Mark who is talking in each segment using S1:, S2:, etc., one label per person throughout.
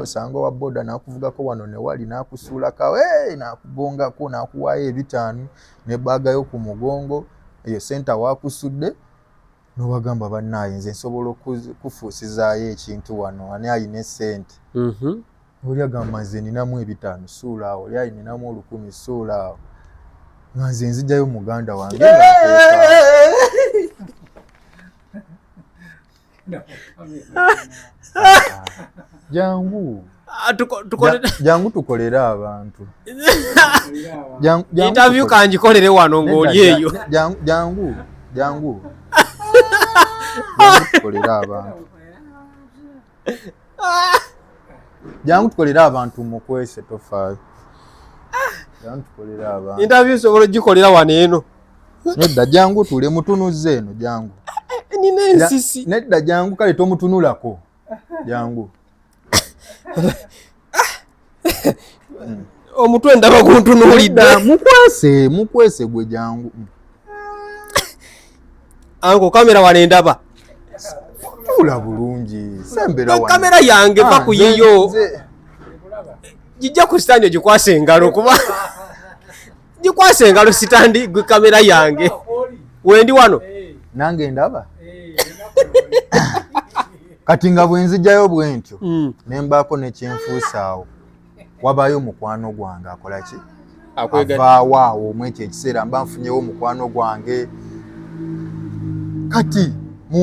S1: n'osanga wa boda n'akuvugako wano ne wali n'akusuulako n'akugongako n'akuwaayo 5 ne baaga yo ku mugongo eyo senta waakusudde n'owagamba bannaaye nze nsobola okufuusizaayo ekintu wano ani ayina essente oli agamba nze ninamu 5 suula awo oli ayininamu 10 suula awo nga nze nzijjayo muganda wange jangu tukolere abantu
S2: interview kangikolere wano ng'oli eyo
S1: jangu tukolere abantu jangu tukolere abantu mukwese tofaayo jangu tukolere abantu
S2: interview sobola gikolera wano eno
S1: nedda jangu tule mutunuze eno jangu
S2: nina ensisi
S1: nedda jangu kale tomutunulako jangu
S2: omutwe ndaba guntunuulidde
S1: mukwese gwe jangu
S2: anko kamera wano ndaba
S1: tula bulungi sembera wano
S2: kamera yange va ku yiyo gijja ku sitandi gikwase engalo kuba gikwase engalo sitandi gwe kamera yange wendi wano
S1: nange ndaba kati nga bwe nzijjayo bwe ntyo ne mbaako nekyenfuusaawo wabaayo mukwano gwange akola ki avaawo awo omwekyo ekiseera mba nfunyewo mukwano gwange kati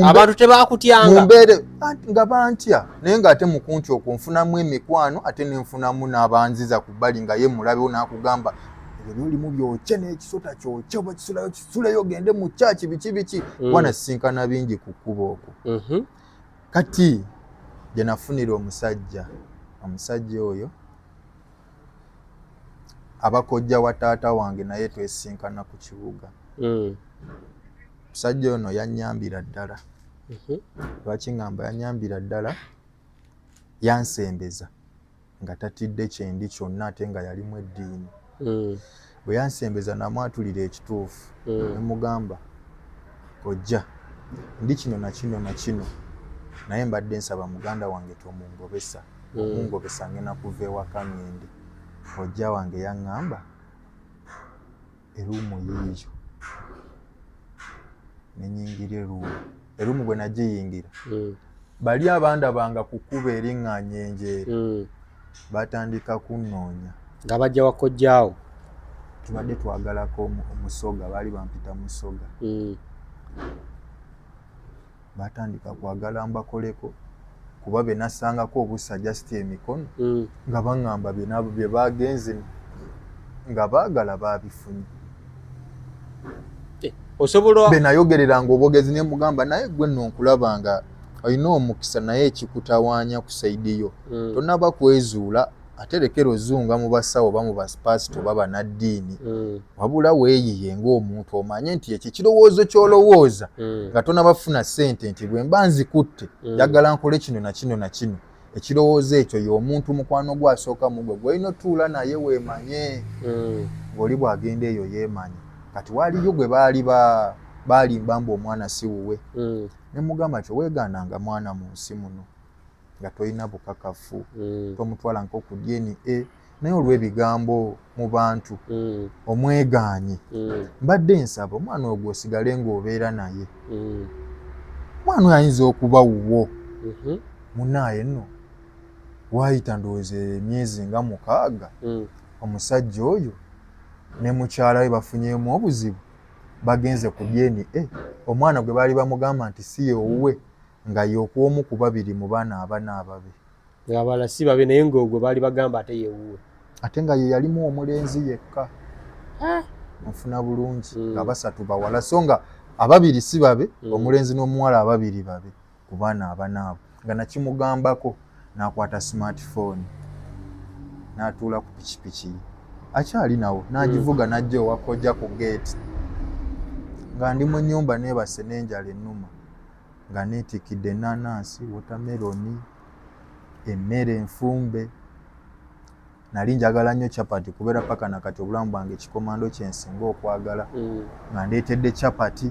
S2: abantu tebakutyanga
S1: mumbeere nga bantya naye ng'ate mukunti okwo nfunamu emikwano ate nenfunamu n'abanziza ku bbali nga ye mulabewo n'akugamba ebyo byolimu byokye n'ekisota kyokye oba kisulayo kisuleyo ogende mu kyaki biki wanasisinkana bingi ku kkubo okwo kati gye nafunira omusajja oyo abakojja wa taata wange naye twesinkana ku kibuga omusajja ono yannyambira ddala lwaki ngamba yannyambira ddala yansembeza nga tatidde kyendi kyonna ate nga yalimu eddiini bwe yansembeza namwatulira ekituufu nemugamba kojja ndi kino na kino na kino naye mbadde nsaba muganda wange tomungobesa omungobesa ngena kuva ewaka ngende kojja wange yaŋŋamba eruumu yiiyo nenyingira eruumu bwe nagiyingira bali abandabanga kukuba eriŋŋaanya enjeera batandika kunnoonya
S2: nga bajja wakojjaawo
S1: tubadde twagalako omusoga baali bampita musoga batandika kwagala mbakoleko kuba be nasangako obusa just emikono nga baŋŋamba bye bagenze nga baagala babifunye
S2: osobola
S1: be nayogereranga obwogezi ne mugamba naye gwe nno nkulaba nga olina omukisa naye ekikutawaanya ku saidi yo tonnaba kwezuula ate lekera ozunga mu basawo oba mu bapasito oba bannaddiini wabula weeyiye ng'omuntu omanye nti ekyo kirowoozo ky'olowooza nga tonnabafuna ssente nti bwe mba nzikutte njagala nkole kino na kino na kino ekirowoozo ekyo y'omuntu mukwano gwasooka mugwe gwolina otuula naye weemanye ng'oli bw'agenda eyo yeemanye kati waaliyo gwe baali mbamba omwana si wuwe ne mugamba kyo weegaananga mwana mu nsi muno nga tolina bukakafu tomutwala nko ku DNA naye olw'ebigambo mu bantu omwegaanye mbadde nsaba omwana ogwo osigale ng'obeera naye omwana oyo ayinza okuba wuwo munaaye nno waayita ndowooza emyezi nga 6 omusajja oyo ne mukyala we bafunyeemu obuzibu bagenze ku DNA omwana gwe baali bamugamba nti si ye owuwe nga y'okw'omu ku 2 mu baana abana ababe
S2: abala si babe naye ng'ogwe baali bagamba ate yewuwe
S1: ate nga ye yalimu omulenzi yekka nfuna bulungi nga 3 bawala so nga 2 si babe omulenzi n'omuwala 2 babe ku baana abana abo nga nakimugambako n'akwata smartphone n'atuula ku pikipiki akyali nawo n'agivuga n'ajja owakojja ku gate nga ndi mu nnyumba neebase n'enjala ennuma nga neetikidde ennaanansi wotameroni emmere enfumbe nali njagala nnyo capati kubeera paka nakati obulamu bwange ekikomando kyensinga okwagala nga ndeetedde capati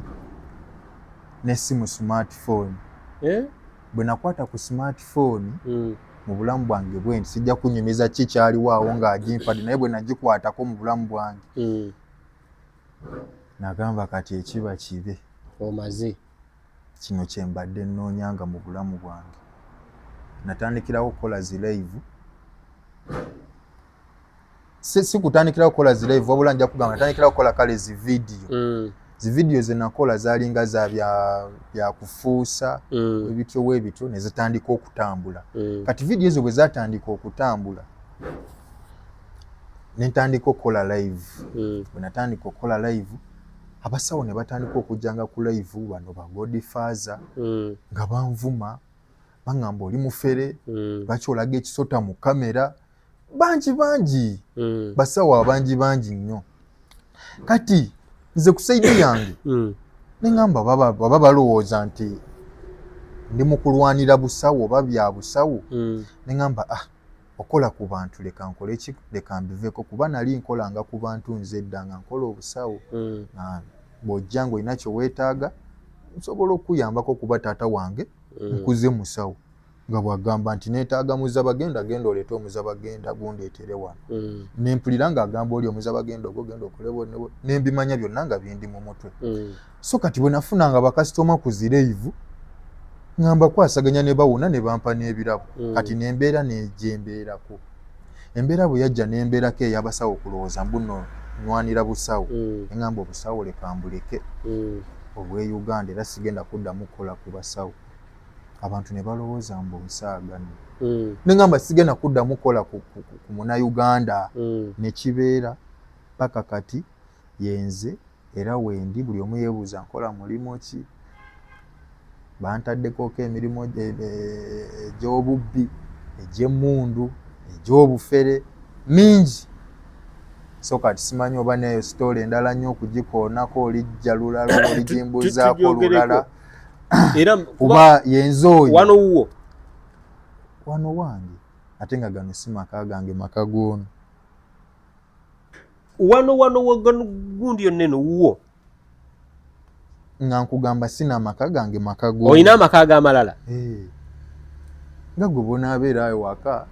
S1: n'essimu smartphone bwe nakwata ku smartphone mu bulamu bwange bwe sijja kunyumiza kikyaliwo awo ng'agimpadde naye bwe nagikwatako mu bulamu bwange nagamba kati ekiba kibe
S2: omaze
S1: kino kye mbadde nnoonyanga mu bulamu bwange. Natandikirawo okukola zi live si kutandikirawo okukola zi live wabula nja kugamba natandikirawo okukola kale zi vidiyo zi vidiyo ze nakola zaalinga za bya kufuusa weebityo ne zitandika okutambula. Kati vidiyo ezo bwe zaatandika okutambula ne ntandika okukola live. Bwe natandika okukola live abasawo ne batandika okujjanga ku live bano ba Godfather nga banvuma baŋŋamba oli mufere lwaki olaga ekisota mu kamera bangi basawo abangi nnyo. Kati nze ku saidi yange ne ŋŋamba baba balowooza nti ndi mu kulwanira busawo oba bya busawo ne ŋŋamba okola ku bantu leka nkole ki leka mbiveeko kuba nali nkolanga ku bantu nze edda nga nkola obusawo bw'ojja ng'olina kye weetaaga nsobola okuyambako kuba taata wange nkuze musawo nga bw'agamba nti neetaaga muzabagenda genda oleete omuzabagenda gundeetere wano nempulira ng'agamba oli omuzabagenda ogwo genda okole nembimanya byonna nga bindi mu mutwe. So kati bwe nafunanga bakasitoma ku zi live ngamba kwasaganya ne bawuna ne bampa n'ebirabo kati nembeera n'egyembeerako. Embeera bwe yajja nembeerako ey'abasawo kulowooza mbuno nwanira busawo ngamba obusawo leka mbuleke obwe Uganda era sigenda kuddamu kukola ku basawo. Abantu ne balowooza mbu nsaagano nengamba sigenda kuddamu kukola ku munnauganda ne kibeera paka kati yenze era wendi buli omu yeebuuza nkola mulimu ki bantaddekoko emirimu egy'obubbi egy'emmundu egy'obufere mingi. So kati simanyi oba neyo sitole endala nnyo okugikoonako olijja lulala oligimbuzaako lulala kuba yenze oyo wano wange ate nga gano si maka gange maka goono
S2: wano gundi yonna eno wuwo
S1: nga nkugamba sina maka gange maka goono.
S2: Olina amaka g'amalala
S1: nga gwe bonaabeera ayo waka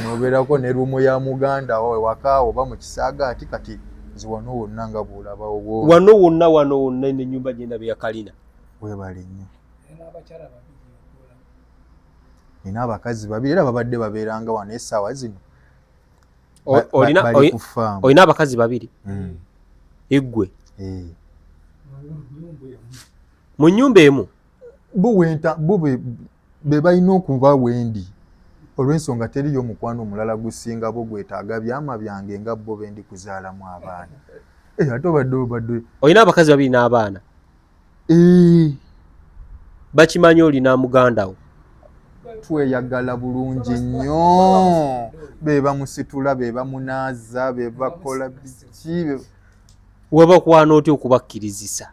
S1: nobeerako ne ruumu ya muganda waka oba mu kisaaga ati kati nze wano wonna nga bw'olabawo
S2: wano wonna n'ennyumba gye ndabye ya kalina
S1: weebale nnyo. Nina abakazi babiri era babadde babeeranga wano essaawa zino bali ku faamu.
S2: Olina abakazi babiri eggwe mu nnyumba emu
S1: bo be balina okuba wendi olw'ensonga teriyo omukwano omulala gusinga bo gwetaaga byama byange nga bo bendi kuzaalamu abaana. Ate obadde
S2: olina abakazi babiri n'abaana bakimanyi olina muganda wo
S1: tweyagala bulungi nnyo be bamusitula be bamunaaza be bakola biki
S2: webakwana otya okubakkirizisa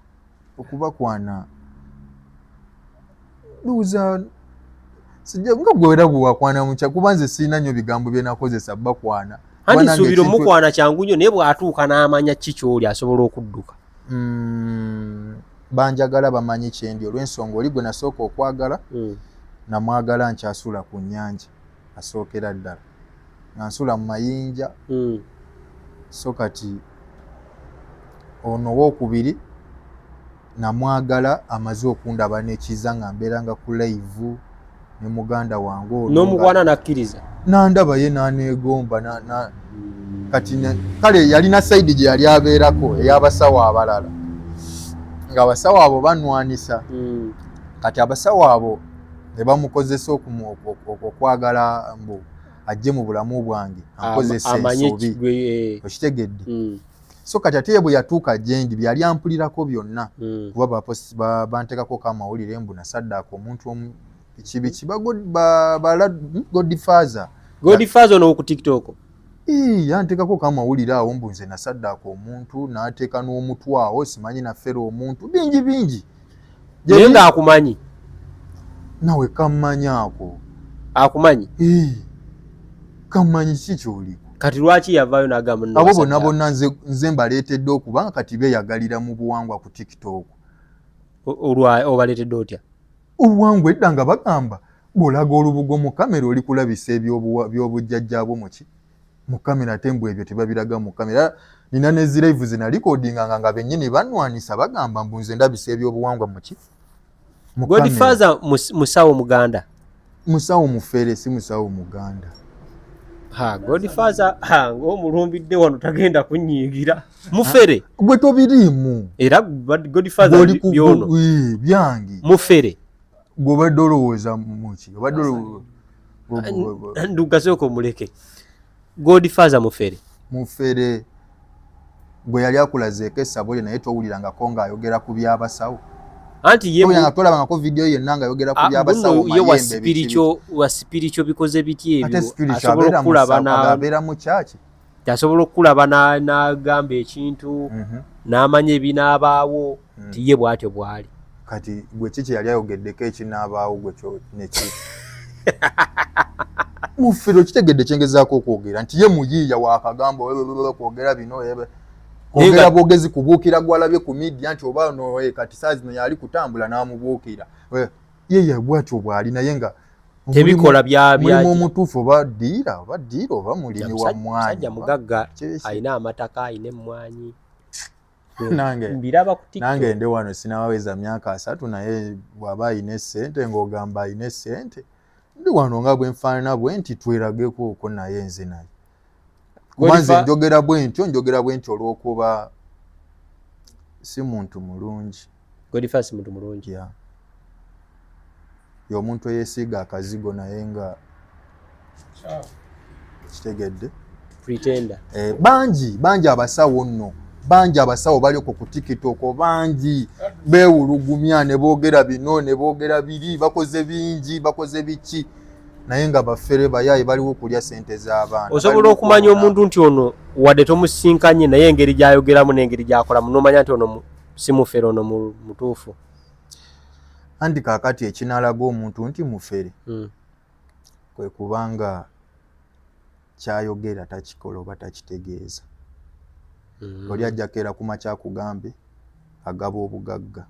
S1: okubakwana luuza sijja nga gwe era bwewakwana mukya kuba nze sirina nnyo bigambo bye nakozesa bakwana
S2: andi nsuubira omukwana kyangu nnyo naye bw'atuuka n'amanya ki ky'oli asobola okudduka.
S1: Banjagala bamanyi kyendi olw'ensonga oli gwe nasooka okwagala namwagala nkyasula ku nnyanja asookera ddala nga nsula mu mayinja. So kati ono owookubiri namwagala amaze okundaba n'ekiza nga mbeeranga ku live ne muganda wange ono
S2: n'omukwana nakkiriza
S1: nandaba ye n'aneegomba kati kale yalina sayidi gye yali abeerako ey'abasawo abalala nga abasawo abo banwanisa kati abasawo abo ne bamukozesa okwagala mbu ajje mu bulamu bwange ankozesa ensobi okitegedde. So kati ate bwe yatuuka gyendi byali ampulirako byonna kuba bantekako amawulire mbu nasaddaaka omuntu biki
S2: Godfather ono ku TikTok
S1: yantekako amawulire awo mbu nze nasaddaaka omuntu n'ateeka n'omutwe awo simanyi naffera omuntu bingi
S2: naye ng'akumanyi
S1: nawe kammanyi ako
S2: akumanyi
S1: kammanyi ki ky'oliko
S2: kati lwaki yavaayo n'agamba
S1: abo bonna nze mbaleetedde okubanga kati beeyagalira mu buwangwa ku TikTok.
S2: Obaleetedde otya?
S1: Obuwangwa edda nga bagamba bw'olaga olubugo mu kamera oli kulabisa by'obujjajjaabwo mu kamera ate mbu ebyo tebabiraga mu kamera. Nina ne ziraivu zina likodinga nga bennyini banwanisa bagamba mbu nze ndabisa ebyobuwangwa mu
S2: Godfather musawo Muganda.
S1: Musawo mufere si musawo Muganda.
S2: Godfather ng'omulumbidde wano tagenda kunyiigira. Mufere.
S1: Gwe tobiriimu.
S2: Era Godfather byono.
S1: Byange.
S2: Mufere.
S1: Gwe obadde olowooza muki?
S2: Ndugazeeko muleke. Godfather mufere.
S1: Mufere. Gwe yali akulazeeko essabo lye naye towulirangako ng'ayogera ku byabasawo.
S2: Anti ye
S1: tolabangako video yenna ng'ayogera ku byabasawo mayembe
S2: wa spiritual bikoze biti ebyo.
S1: Asobola okulaba n'abeera mu kyaki.
S2: Asobola okulaba n'agamba ekintu n'amanya ebinaabaawo nti ye bw'atyo bw'ali.
S1: Kati gwe kiki yali ayogeddeko ekinaabaawo gwe kyo neki. Mufere okitegedde kyengezaako okwogera nti ye muyiiya waakagamba kwogera bino kwogera bwogezi kubuukira gwalabye ku media nti oba no kati saa zino yali kutambula n'amubuukira. Ye bw'atyo bw'ali naye nga
S2: tebikola
S1: mulimu omutuufu oba ddiira oba mulimi wa mmwanyi.
S2: Sajja mugagga alina amataka alina emmwanyi.
S1: Nange ndi wano sinaweza myaka 3 naye bw'aba alina essente ng'ogamba alina essente ndi wano nga bwe nfaanana bwe nti twerageko okwo naye nze naye. Kubanze njogera bwe ntyo olw'okuba si muntu mulungi.
S2: Godfather si muntu mulungi.
S1: Y'omuntu eyeesiiga akazigo naye nga kitegedde.
S2: Pretender.
S1: Bangi abasawo nno. Bangi abasawo bali ku TikTok bangi beewulugumya ne boogera bino ne boogera biri bakoze bingi bakoze biki naye nga bafere bayayi baliwo okulya ssente z'abaana.
S2: Osobola okumanya omuntu nti ono wadde tomusinkanye naye engeri gy'ayogeramu n'engeri gy'akolamu n'omanya nti ono si mufere ono mutuufu.
S1: Anti kaakati ekinaalaga omuntu nti mufere kwe kubanga kyayogera takikola oba takitegeeza. Oli ajja keera ku makya kugambe agaba obugagga.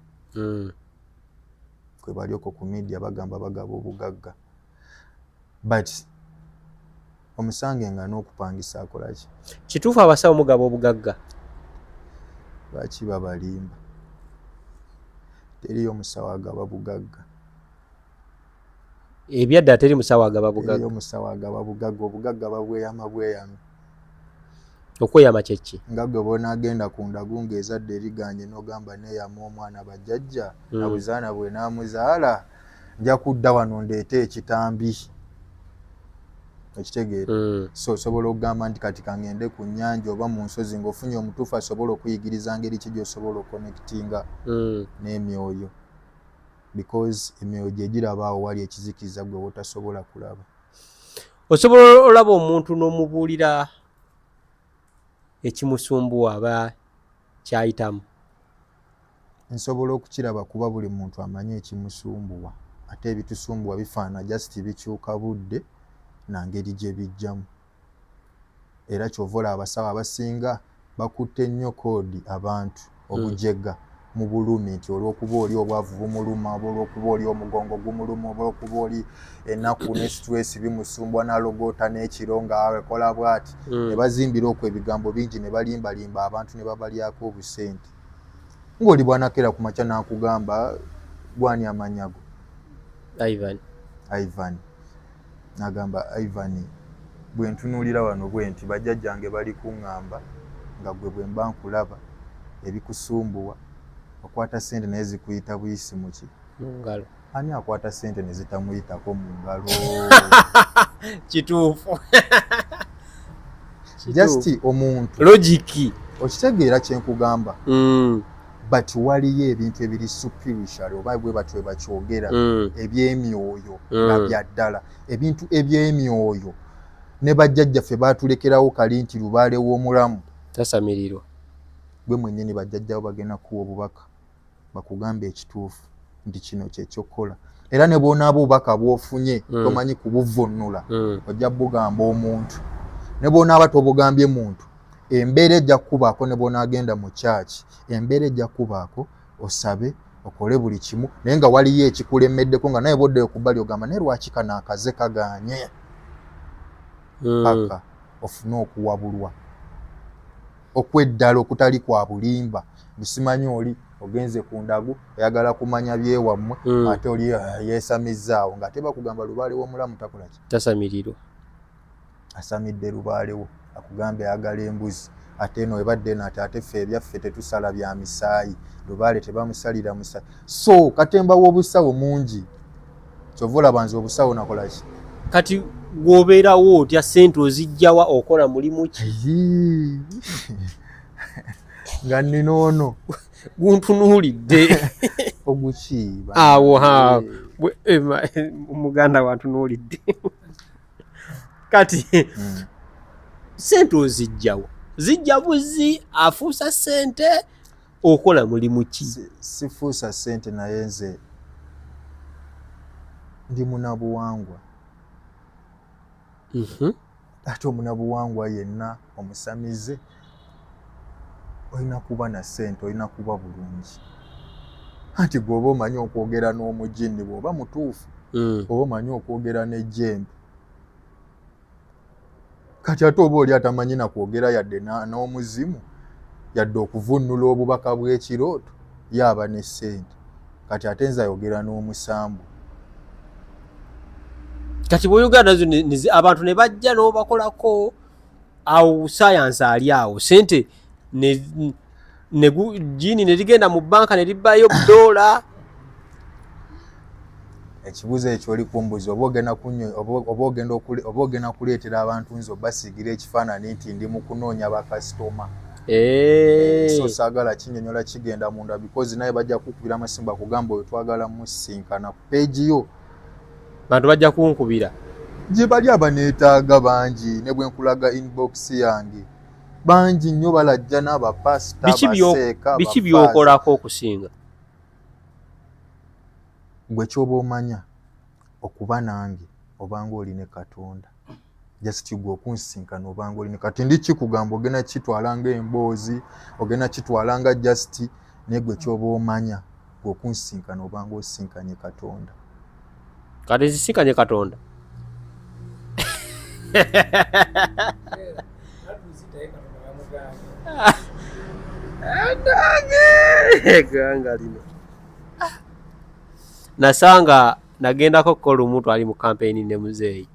S1: Kwe bali okwo ku media bagamba bagaba obugagga. But omusange nga n'okupangisa akola ki?
S2: Kituufu abasawo mugaba obugagga?
S1: Lwaki babalimba? Teriyo omusawo agaba bugagga.
S2: Ebyadda teri musawo agaba bugagga?
S1: Teriyo omusawo agaba bugagga. Obugagga babweyama bweyame.
S2: Okweyama kyeki?
S1: Nga gwe bw'onaagenda ku ndagu ng'ezadde eriganye n'ogamba neeyama omwana bajjajja nabuzaana bwe n'amuzaala nja kudda wano ndeete ekitambi. Okitegeera? So osobola okugamba nti kati kangende ku nnyanja oba mu nsozi ng'ofunye omutuufu asobola okuyigiriza ngeri ki gy'osobola okonnekitinga n'emyoyo. Because emyoyo gye giraba awo wali ekizikiza gwe wotasobola kulaba.
S2: Osobola olaba omuntu n'omubuulira ekimusumbuwa aba kyayitamu?
S1: Nsobola okukiraba kuba buli muntu amanyi ekimusumbuwa ate ebitusumbuwa bifaana just bikyuka budde na ngeri gye bijjamu. Era ky'ova olaba abasawo abasinga bakutte nnyo koodi abantu obujega mu bulumi nti olw'okuba oli obwavu bumuluma oba olw'okuba oli omugongo gumuluma oba olw'okuba oli ennaku ne stress bimusumbwa n'alogoota n'ekiro ng'akola bw'ati. Ne bazimbira okwo ebigambo bingi ne balimbalimba abantu ne babalyako obusente. Ng'oli bw'anakeera ku makya n'akugamba gwani amanyago? Ivan. N'agamba Ivan bwe ntunuulira wano bwe nti bajjajjange bali kuŋŋamba nga gwe bwe mba nkulaba ebikusumbuwa okwata ssente naye zikuyita buyisi mu ki?
S2: Mu ngalo.
S1: Ani akwata ssente ne zitamuyitako mu ngalo?
S2: Kituufu.
S1: Just omuntu.
S2: Logiki.
S1: Okitegeera kye nkugamba. But waliyo ebintu ebiri spiritual oba bwe batwe bakyogera eby'emyoyo nga bya ddala. Ebintu eby'emyoyo ne bajjajjaffe baatulekerawo kali nti lubaale w'omulamu
S2: tasamirirwa.
S1: Gwe mwennyini bajjajjawo bagenda kuwa obubaka bakugamba ekituufu nti kino kyekyokola. Era ne bw'onaaba obubaka bw'ofunye tomanyi kubuvvuunula ojja bugamba omuntu. Ne bw'onaaba tobugambye muntu embeera ejja kukubaako ne bw'onaagenda mu kyaki embeera ejja kukubaako osabe okole buli kimu naye nga waliyo ekikulemeddeko nga naye boddeyo ku bbali ogamba naye lwaki kano akaze kaganye paka ofune okuwabulwa okweddala okutali kwa bulimba busimanyi oli ogenze ku ndagu oyagala kumanya byewammwe ate oli yeesamizzaawo ng'ate bakugamba lubaale w'omulamu takola ki
S2: tasamirirwa
S1: asamidde lubaalewo akugamba ayagala embuzi ate eno ebadde nati ate ffe ebyaffe tetusala bya misaayi lubaale tebamusalira musaayi so katemba w'obusawo mungi kyova olaba nze obusawo nakola ki
S2: kati gwobeerawo otya ssente ozijjawa okola mulimu ki
S1: nga nnina ono
S2: guntunuulidde
S1: ogukiiba
S2: awo muganda wantunuulidde kati ssente ozijjawo zijja buzi afuusa ssente okola mulimu ki
S1: sifuusa ssente naye nze ndi munabuwangwa ate omunabuwangwa yenna omusamize olina kuba na ssente olina kuba bulungi anti gweoba omanyi okwogera n'omujinni bw'oba mutuufu oba omanyi okwogera n'ejjembe kati ate oba oli atamanyi nakwogera yadde n'omuzimu yadde okuvunnula obubaka bw'ekirooto yaaba ne ssente kati ate nze ayogera n'omusambu
S2: kati bw'oyogera nazo abantu ne bajja n'obakolako awo sayansi ali awo ssente jiini ne ligenda mu bbanka ne libbayo $.
S1: ekibuzo ekyo oli kumbuzi oba ogenda kuleetera abantu nze obasiigira ekifaananyi nti ndi mu kunoonya bakasitoma so saagala kinyonyola kigenda munda because naye bajja kukubira amasimu bakugamba oyo twagala musinkana ku peegi yo
S2: bantu bajja kunkubira
S1: gye bali abaneetaaga bangi ne bwe nkulaga inbox yange bangi nnyo balajja n'abapasita baseeka
S2: biki byokolako okusinga
S1: gwe kyoba omanya okuba nange obanga oli ne Katonda just gwe okunsinkana obanga oli ne kati ndi kikugamba ogenda kitwalanga emboozi ogenda kitwalanga just naye gwe kyoba omanya gwe okunsinkana obanga osinkanye Katonda
S2: kati zisinkanye Katonda ganga lino nasanga nagendako kukola omuntu ali mu kampeyini ne muzeeyi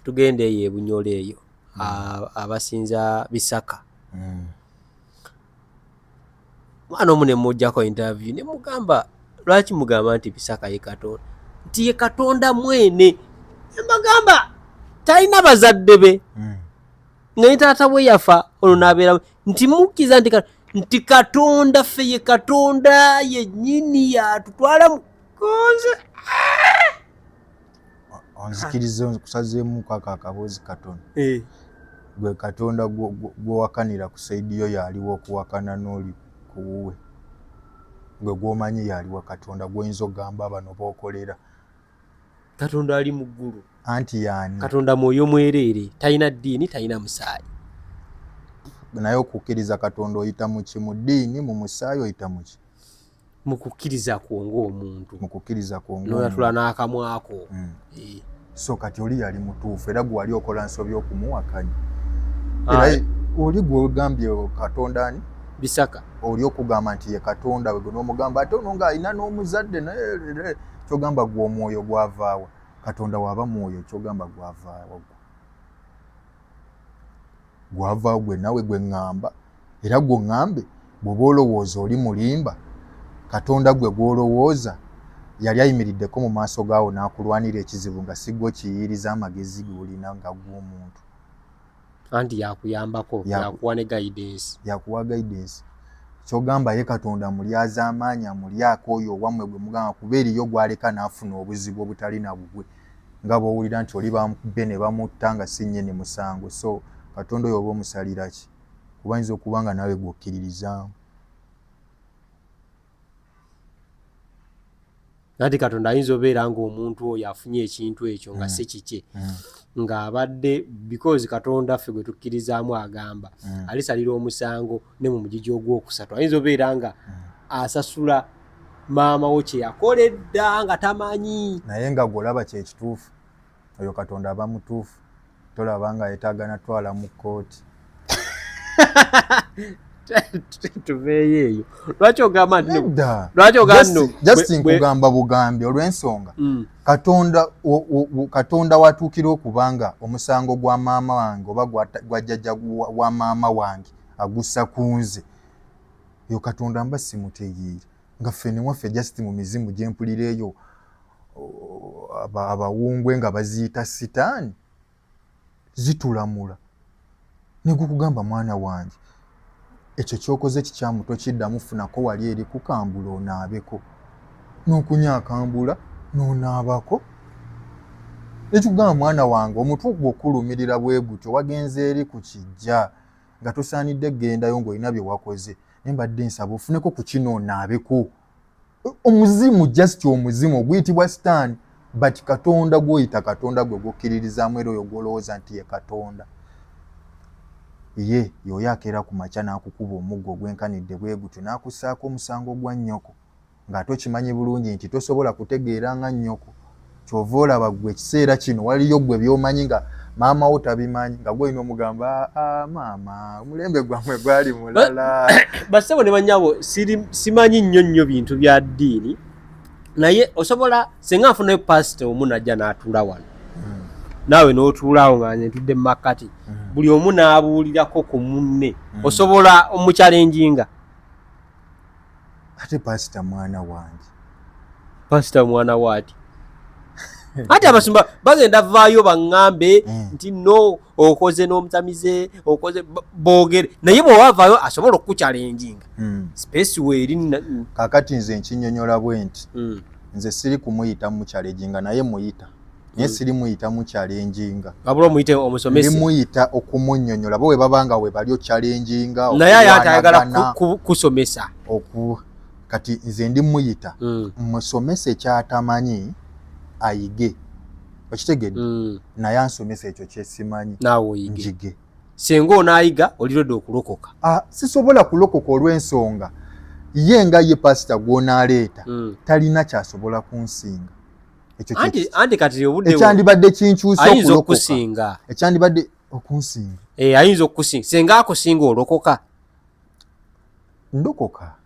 S2: tugenda eyo ebunyolo eyo abasinza Bisaka mwana omu ne mujjako interview ne mugamba lwaki mugamba nti Bisaka ye Katonda nti ye Katonda mwene mbagamba talina bazadde be nga taata bwe yafa ono n'abeera nti mukkiza nti Katonda ffe ye Katonda yennyini yatutwala mu konze
S1: onzikirize kusazeemu kaka akaboozi Katonda gwe Katonda gwewakanira ku saidi yo yaliwo okuwakana n'oli kuwuwe gwe gwomanyi yaliwa Katonda gwoyinza okugamba bano bookolera
S2: Katonda ali mu ggulu
S1: anti yaani
S2: Katonda mwoyo mwereere talina ddiini talina musaayi
S1: naye okukkiriza Katonda oyita mu ki mu ddiini mu musaayi oyita mu ki
S2: mu kukkiriza kwonga omuntu
S1: mu kukkiriza kwonga
S2: n'oyatula n'akamwako
S1: so kati oli yali mutuufu era gwe wali okola nsobi okumuwakanya era oli gw'ogambye Katonda ani
S2: Bisaka
S1: oli okugamba nti ye Katonda we n'omugamba ate ono ng'alina n'omuzadde naye kyogamba gwe omwoyo gwavaawa Katonda waaba mwoyo kyogamba gwavaawo gwe nawe gwe ŋŋamba era gwe ŋŋambe bw'oba olowooza oli mulimba Katonda gwe gw'olowooza yali ayimiriddeko mu maaso gaawo n'akulwanira ekizibu nga si gwe kiyiriza amagezi g'olina nga gw'omuntu
S2: anti yakuyambako yakuwa ne guidance
S1: yakuwa guidance kyogamba ye Katonda mulyaza amaanyi amulyako oyo owammwe gwe mugamba kuba eriyo gw'aleka n'afuna obuzibu obutali na bubwe nga bw'owulira nti oli bamukubbe ne bamutta nga si nnyini musango so Katonda oyo oba omusalira ki kuba ayinza okuba nga nawe gw'okkiririzaamu
S2: nati Katonda ayinza obeera ng'omuntu oyo afunye ekintu ekyo nga si kike ng'abadde because Katonda ffe gwe tukkirizaamu agamba alisalira omusango ne mu mugigi ogwokusatu ayinza obeera nga asasula maama wo kye yakoledda nga tamanyi
S1: naye nga gwolaba kyekituufu oyo Katonda aba mutuufu tolaba nga yetaagana twala mu kkooti
S2: tuveeyo eyo lwaki ogamba nti
S1: nedda
S2: lwaki ogamba
S1: just nkugamba bugambi olw'ensonga Katonda watuukira okubanga omusango gwa maama wange oba gwa jjajja wa maama wange agussa ku nze yo Katonda mba simutegeera nga ffene waffe just mu mizimu gye mpulira eyo abawungwe nga baziyita sitaani zitulamula ne gukugamba mwana wange ekyo kyokoze kikyamu tokiddamu funako wali eri kukambula onaabeko n'okunyaakambula n'onaabako ekigamba mwana wange omutwe gwo okulumirira bwe gutyo wagenze eri ku kijja nga tosaanidde gendayo ng'olina bye wakoze naye mbadde nsaba ofuneko ku kino onaabeko omuzimu just omuzimu oguyitibwa sitaani but Katonda gw'oyita Katonda gwe gukkiririzaamu era oyo gw'olowooza nti ye Katonda ye y'oyo akeera ku makya n'akukuba omuggo ogwenkanidde bwe gutyo n'akussaako omusango gwa nnyoko ng'ate okimanyi bulungi nti tosobola kutegeera nga nnyoko kyova olaba gwe ekiseera kino waliyo gwe by'omanyi nga maama wo tabimanyi nga gwolina omugamba maama omulembe gwammwe gwali mulala
S2: basebo ne bannyabo simanyi nnyo bintu bya ddiini naye osobola senga nfunayo pasita omu najja n'atuula wano naawe n'otuulaawo nga ntudde mu makkati buli omu n'abuulirako ku munne osobola omukyalenjinga
S1: ate pasita mwana wange
S2: pasita mwana waati ate abasumba bagenda vaayo baŋŋambe nti no okoze n'omutamize okoze boogere naye bw'owavaayo asobola okukukyalenjinga space weeri
S1: kaakati nze nkinyonyola bwe nti nze siri kumuyita mukyalenjinga naye muyita naye siri muyita mukyalenjinga
S2: wabula omuyite omusomesi
S1: muyita okumunnyonnyola bo we babanga we bali okyalenjinga
S2: naye ayagala kusomesa
S1: kati nze ndi muyita musomese kyatamanyi ayige okitegedde naye ansomesa ekyo kyesimanyi
S2: naawe oyige
S1: njige
S2: senga onaayiga olirodde okulokoka
S1: sisobola kulokoka olw'ensonga ye nga ye pasita gw'onaaleeta talina kyasobola kunsinga
S2: anti kati obudde
S1: ekyandibadde kinkyusa
S2: ayinza okusinga
S1: ekyandibadde okunsinga
S2: ayinza okusinga senga akusinga olokoka
S1: ndokoka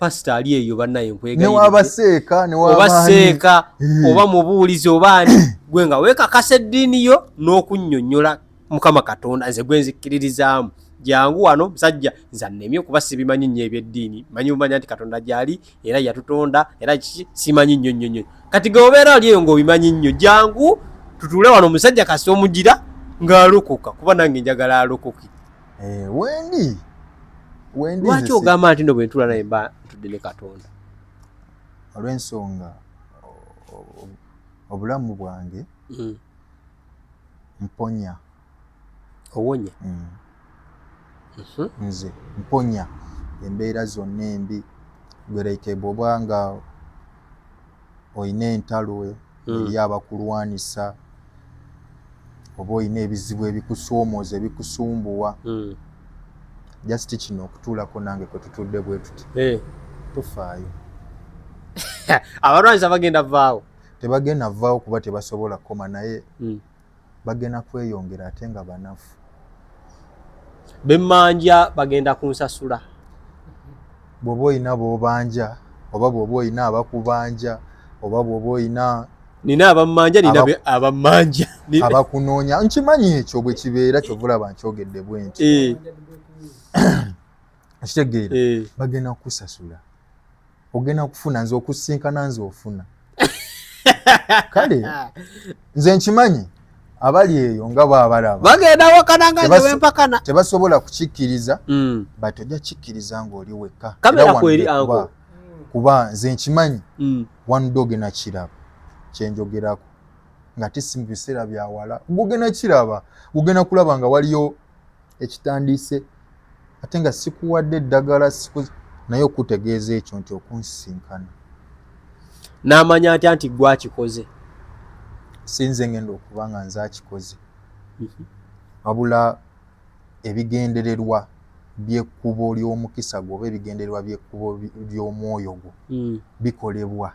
S2: pasita ali eyo bannaye nkwega
S1: oba seeka
S2: oba mubuulizi obaani gwe nga weekakasa eddiini yo n'okunnyonnyola Mukama Katonda nze gwe nzikkiririzaamu jangu wano musajja nze annemye okuba sibimanyi nnyo ebyeddiini manyi bumanya nti Katonda gy'ali era yatutonda era kiki simanyi nnyo kati ge obeera ali eyo ng'obimanyi nnyo jangu tutuule wano omusajja kasi omugira ng'alokoka kuba nange njagala alokoke
S1: wendi
S2: lwaki ogamba nti no bwe ntuula naye mba ntudde ne Katonda
S1: olw'ensonga obulamu bwange mponya
S2: owonya
S1: nze mponya embeera zonna embi gwereke bw'oba nga olina entalo eri abakulwanisa oba olina ebizibu ebikusoomooza ebikusumbuwa just kino okutuulako nange kwe tutudde bwe tuti tufaayo
S2: abalwanyisa bagenda vaawo
S1: tebagenda vaawo kuba tebasobola kukoma naye bagenda kweyongera ate nga banafu
S2: bemmanja bagenda kunsasula
S1: bw'oba olina b'obanja oba bw'oba olina abakubanja oba bw'oba olina
S2: nina abammanja nina abammanja
S1: abakunoonya nkimanyi ekyo bwe kibeera kyovulaba nkyogedde bwe nti okitegeera bagenda kukusasula ogenda kufuna nze okusinkana nze ofuna kale nze nkimanyi abali eyo nga baabalaba
S2: bagenda wakana nga nze wempakana
S1: tebasobola kukikkiriza but ojja kikkiriza ng'oli wekka
S2: kamera kweri ango
S1: kuba nze nkimanyi wandoge nakiraba kyenjogerako nga tisi mu biseera bya wala gugenda kiraba gugenda kulaba nga waliyo ekitandiise ate nga sikuwadde eddagala naye okutegeeza ekyo nti okunsinkana
S2: n'amanya atya nti gwakikoze
S1: sinze ngenda okuba nga nze akikoze wabula ebigendererwa by'ekkubo ly'omukisa gwo oba ebigendererwa by'ekkubo ly'omwoyo gwo bikolebwa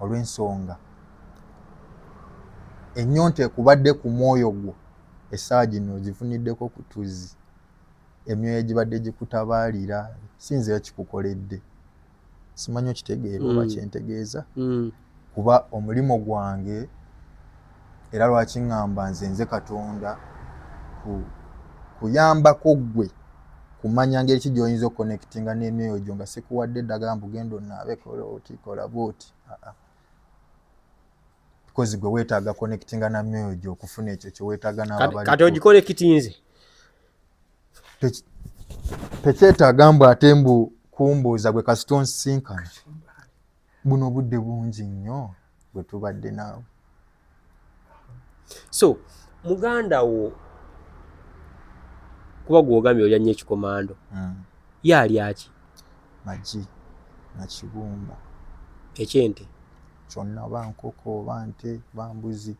S1: olw'ensonga ennyonta ekubadde ku mwoyo gwo essaawa gino ogifuniddeko ku tuzzi emyoyo egibadde gikutabaalira sinzeyo kikukoledde simanyi okitegeera oba kyentegeeza kuba omulimo gwange era lwaki ŋŋamba nze Katonda kuyambako ggwe kumanya ngeri ki gy'oyinza okuconnectinga n'emyoyo gyo nga sikuwadde eddagala mbugenda onaabe kola oti kola bwoti because gwe weetaaga connectinga na myoyo gyo okufuna ekyo kye weetaaga n'ababali
S2: kati ogikonekitinze
S1: tekyetaaga mbu ate mbu kumbuuza gwe kasita onsisinkana buno obudde bungi nnyo bwe tubadde naawe.
S2: So muganda wo kuba gwogambye olya nnyo ekikomando ye alya ki?
S1: Magi na kibumba
S2: ekyente
S1: kyonna oba nkoko oba nte oba mbuzi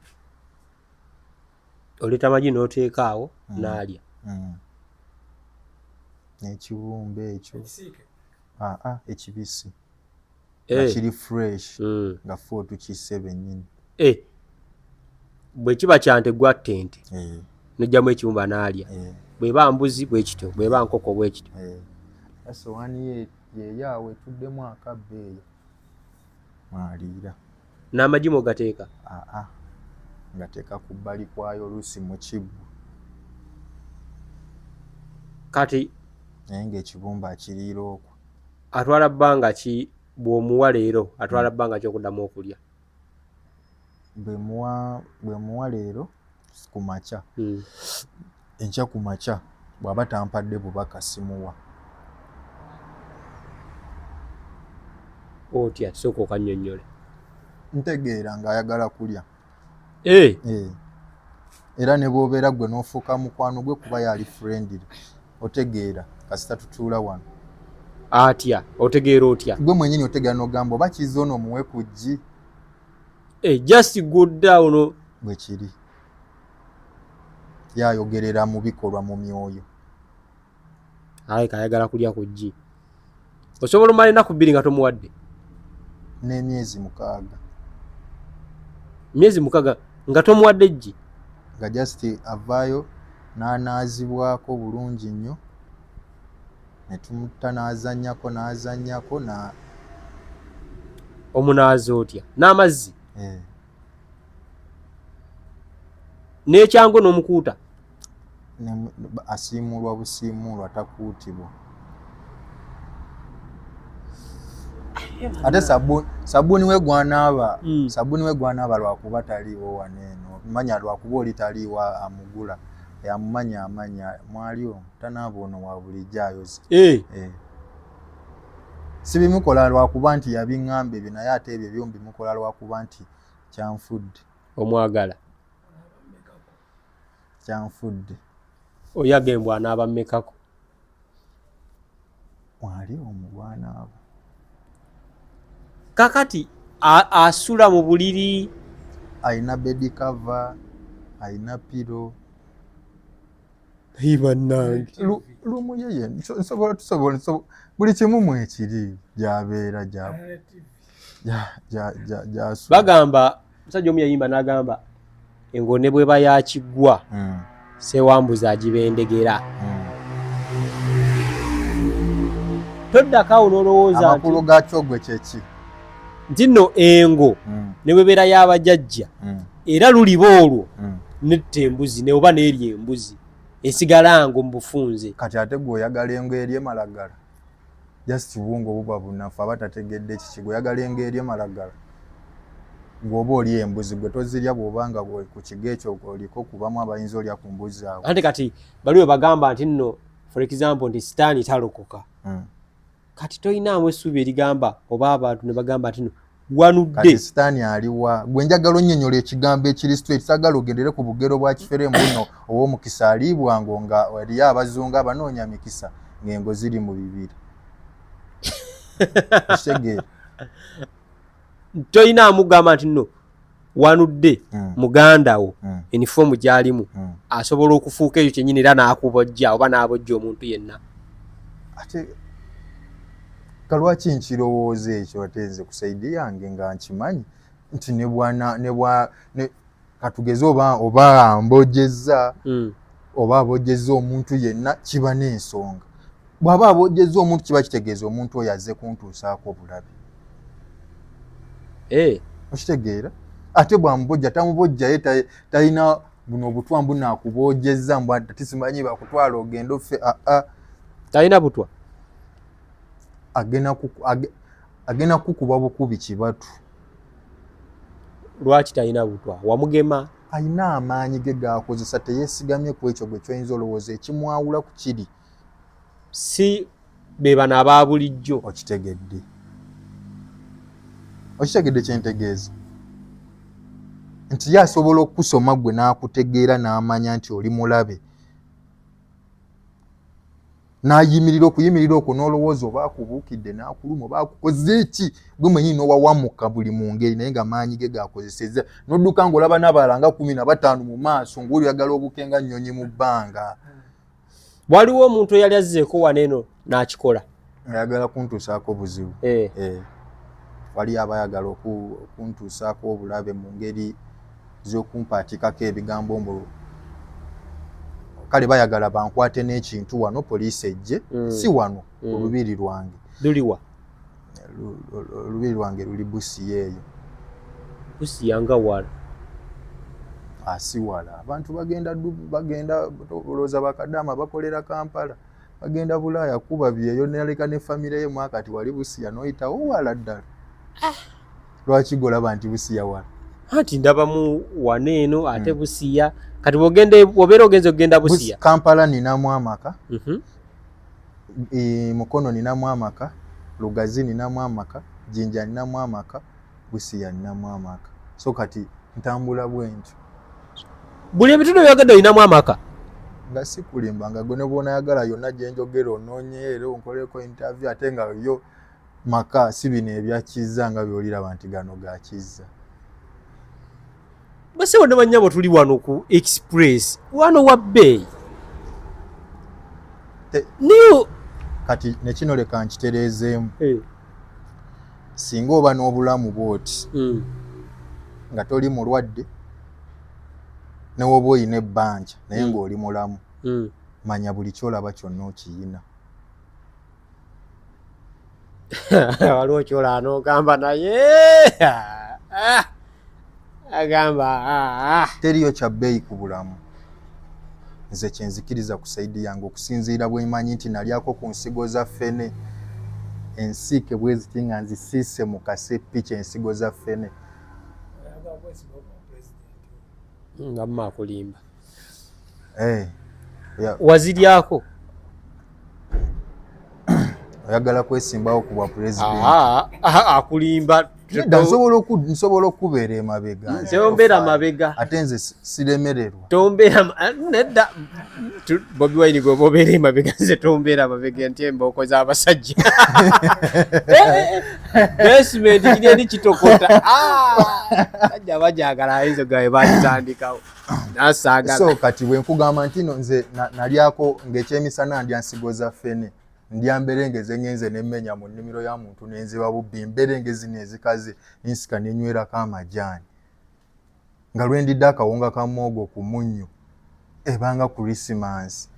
S2: oleeta amagi n'oteeka awo n'alya
S1: n'ekibumba ekyo ekibisi nga kiri fresh nga ffe tukisse bennyini
S2: bwe kiba kyante gwatta ente n'ojjamu ekibumba n'alya bw'eba mbuzi bwe kityo bw'eba nkoko bwe kityo
S1: esowaani yeyaawe etuddemu akabba eyo mwaliira
S2: n'amagi mogateeka
S1: ngateeka ku bbali kwayo oluusi mu kibbu
S2: kati
S1: naye ng'ekibumba akiriira okwo
S2: atwala bbanga ki bw'omuwa leero atwala bbanga ki okuddamu okulya?
S1: bwe muwa leero ku makya enkya ku makya bw'aba tampadde bubaka simuwa.
S2: Otya sooka okannyonnyole.
S1: Ntegeera ng'ayagala kulya. Era ne bw'obeera gwe n'ofuuka mukwano gwe kuba yali friendly otegeera kasita tutuula wano
S2: atya otegeera otya
S1: gwe mwennyini otegeera n'ogamba oba kiza ono omuwe ku ggi
S2: just good down
S1: bwe kiri yayogerera mu bikolwa mu myoyo
S2: kayagala kulya ku ggi osobola omala ennaku 2 nga tomuwadde
S1: n'emyezi 6
S2: myezi 6 nga tomuwadde ggi
S1: nga just avaayo n'anaazibwako bulungi nnyo ne tumutta n'azannyako na
S2: omunaazi otya n'amazzi n'ekyango n'omukuuta
S1: asiimulwa busiimulwa takuutibwa ate sabbuuni we gwanaaba lwakuba taliiwo waneeno manya lwakuba oli taliiwo amugula yamumanya amanya mwali omwo tanaaba ono wa bulijjo ayoze sibimukola lwakuba nti yabiŋŋamba ebyo naye ate ebyo byombi bimukola lwakuba nti kyanfudde
S2: omwagala
S1: kyanfudde
S2: oyagembwa anaaba mmekako
S1: mwali omugwanaabo
S2: kakati asula mu buliri
S1: alina bedi kava alina piro
S2: bannange
S1: lumu yeye tusobola buli kimu mwekiri gyabeera
S2: bagamba musajja omu yayimba n'agamba engone bweba yakiggwa sewambuzi agibendegera toddakawo n'olowooza
S1: amakulu gakyo gwe kyeki
S2: nti nno engo ne bwebeera y'abajjajja era luliba olwo netta embuzi ne oba n'erya embuzi esigala ngo mu bufunze
S1: kati ate gwe oyagala engo eri emalagala just bungo buba bunafu aba tategedde kiki gwe oyagala engo eri emalagala ng'oba oli embuzi gwe tozirya bw'obanga ku kigo ekyo oliko kubamu abayinza olya ku mbuzi awo
S2: ate kati baliwe bagamba nti nno for example nti sitaani talokoka kati toyinaamu essuubi erigamba oba abantu ne bagamba nti nno wanudde
S1: kati sitaani aliwa gwe njagala onnyonnyola ekigambo ekiri straight sagala ogendere ku bugero bwa kifere muno ow'omukisa aliibwango nga eriyo abazungu abanoonya mikisa ng'engo ziri mu bibira ekitegeera
S2: toyinaamu gamba nti nno wanudde muganda wo enifomu gy'alimu asobola okufuuka ekyo kyennyini era n'akubojja oba n'abojja omuntu yenna
S1: ate kalwaki nkirowooza ekyo ate nze ku saidi yange nga nkimanyi nti katugeze oba ambojeza oba abojeza omuntu yenna kiba n'ensonga. Bw'aba abojeza omuntu kiba kitegeeza omuntu oyo azze kuntuusaako obulabe. Okitegeera? Ate bw'amubojja tamubojjayo talina buno obutwa mbu naakubojeza mbu ate simanyi bakutwala ogenda offe.
S2: Talina butwa.
S1: Agenda kukuba bukubi kibatu.
S2: Lwaki talina butwa? Wamugema?
S1: Alina amaanyi ge g'akozesa, teyeesigamye ku ekyo gwe kyoyinza olowooza ekimwawula ku kiri.
S2: Si be bano aba bulijjo.
S1: Okitegedde kye ntegeeza nti ye asobola okusoma gwe n'akutegeera n'amanya nti oli mulabe, n'ayimirira okuyimirira okwo n'olowooza oba akubuukidde n'akuluma oba akukoze eki, gwe mwennyini n'owawamuka buli mu ngeri, naye nga maanyi ge g'akozesezza n'odduka ng'olaba n'abalala nga 15 mu maaso ng'oli oyagala obuke nga nnyonyi mu bbanga.
S2: Waliwo omuntu eyali azzeeko wano eno n'akikola,
S1: ayagala kuntuusaako buzibu. Wali abayagala okuntuusaako obulabe mu ngeri z'okumpaatikako ebigambo mbu kale bayagala bankwate n'ekintu wano poliisi ejje, si wano olubiri lwange.
S2: Luliwa?
S1: Olubiri lwange luli Busia eyo.
S2: Busia nga wala?
S1: Si wala. Abantu bagenda olowooza bakadaama bakolera Kampala, bagenda Bulaaya kuba byeyo naleka ne famire ye mwaka kati wali Busia n'oyitawo wala ddala. Lwaki golaba nti Busia wala?
S2: Anti ndabamu wano eno ate Busia. Kati wobeera ogenze okugenda Busia?
S1: Kampala ninamu amaka, Mukono ninamu amaka, Lugazi ninamu amaka, Jinja ninamu amaka, Busia ninamu amaka. So kati ntambula bwentyo.
S2: Buli ebitundu byogedde olinamu amaka?
S1: Nga si kulimba nga gwe ne bw'onayagala yonna gye njogera onoonyeero onkoleko interview ate nga yo maka si bino ebya Kizza nga by'oliraba nti gano ga Kizza.
S2: Base wano banyabo tuli wano ku Express wano wa Bay. Niyo
S1: kati ne kino leka nkitereezeemu. Singa oba n'obulamu bw'oti nga toli mulwadde ne woba oyina ebbanja naye ng'oli mulamu, manya buli kyolaba kyonna okiyina.
S2: Waliwo kyolaba n'ogamba naye agamba
S1: teriyo kya bbeeyi ku bulamu. Nze kyenzikiriza ku saidi yange okusinziira bwe mmanyi nti nalyako ku nsigo za ffene, ensiike bwe ziti nga nzisiise mu kasepiki ensigo za ffene.
S2: nga mma akulimba.
S1: Waziryako? Oyagala kwesimbawo ku bwa pulezidenti?
S2: Akulimba.
S1: Nsobola okubeera emabega.
S2: Tombeera mabega.
S1: Ate nze siremererwa.
S2: Tombeera nedda. Bobi Wine gwe bobeera emabega, nze tombeera mabega nti embooko z'abasajja. Basement kiri kitokota. Sajja bajagala ayinza gawe batandikawo. Nasaagala.
S1: So kati bwe nkugamba nti nze nalyako ng'ekyemisana ndya nsigo za ffene. Ndya mberengeze ngenze n'emmenya mu nnimiro ya muntu n'enziba bubbi, mberengezi n'ezikaze nsika n'enywerako amajaani. Nga lwendidde akawunga ka muwogo ku munnyo ebanga Krisimansi.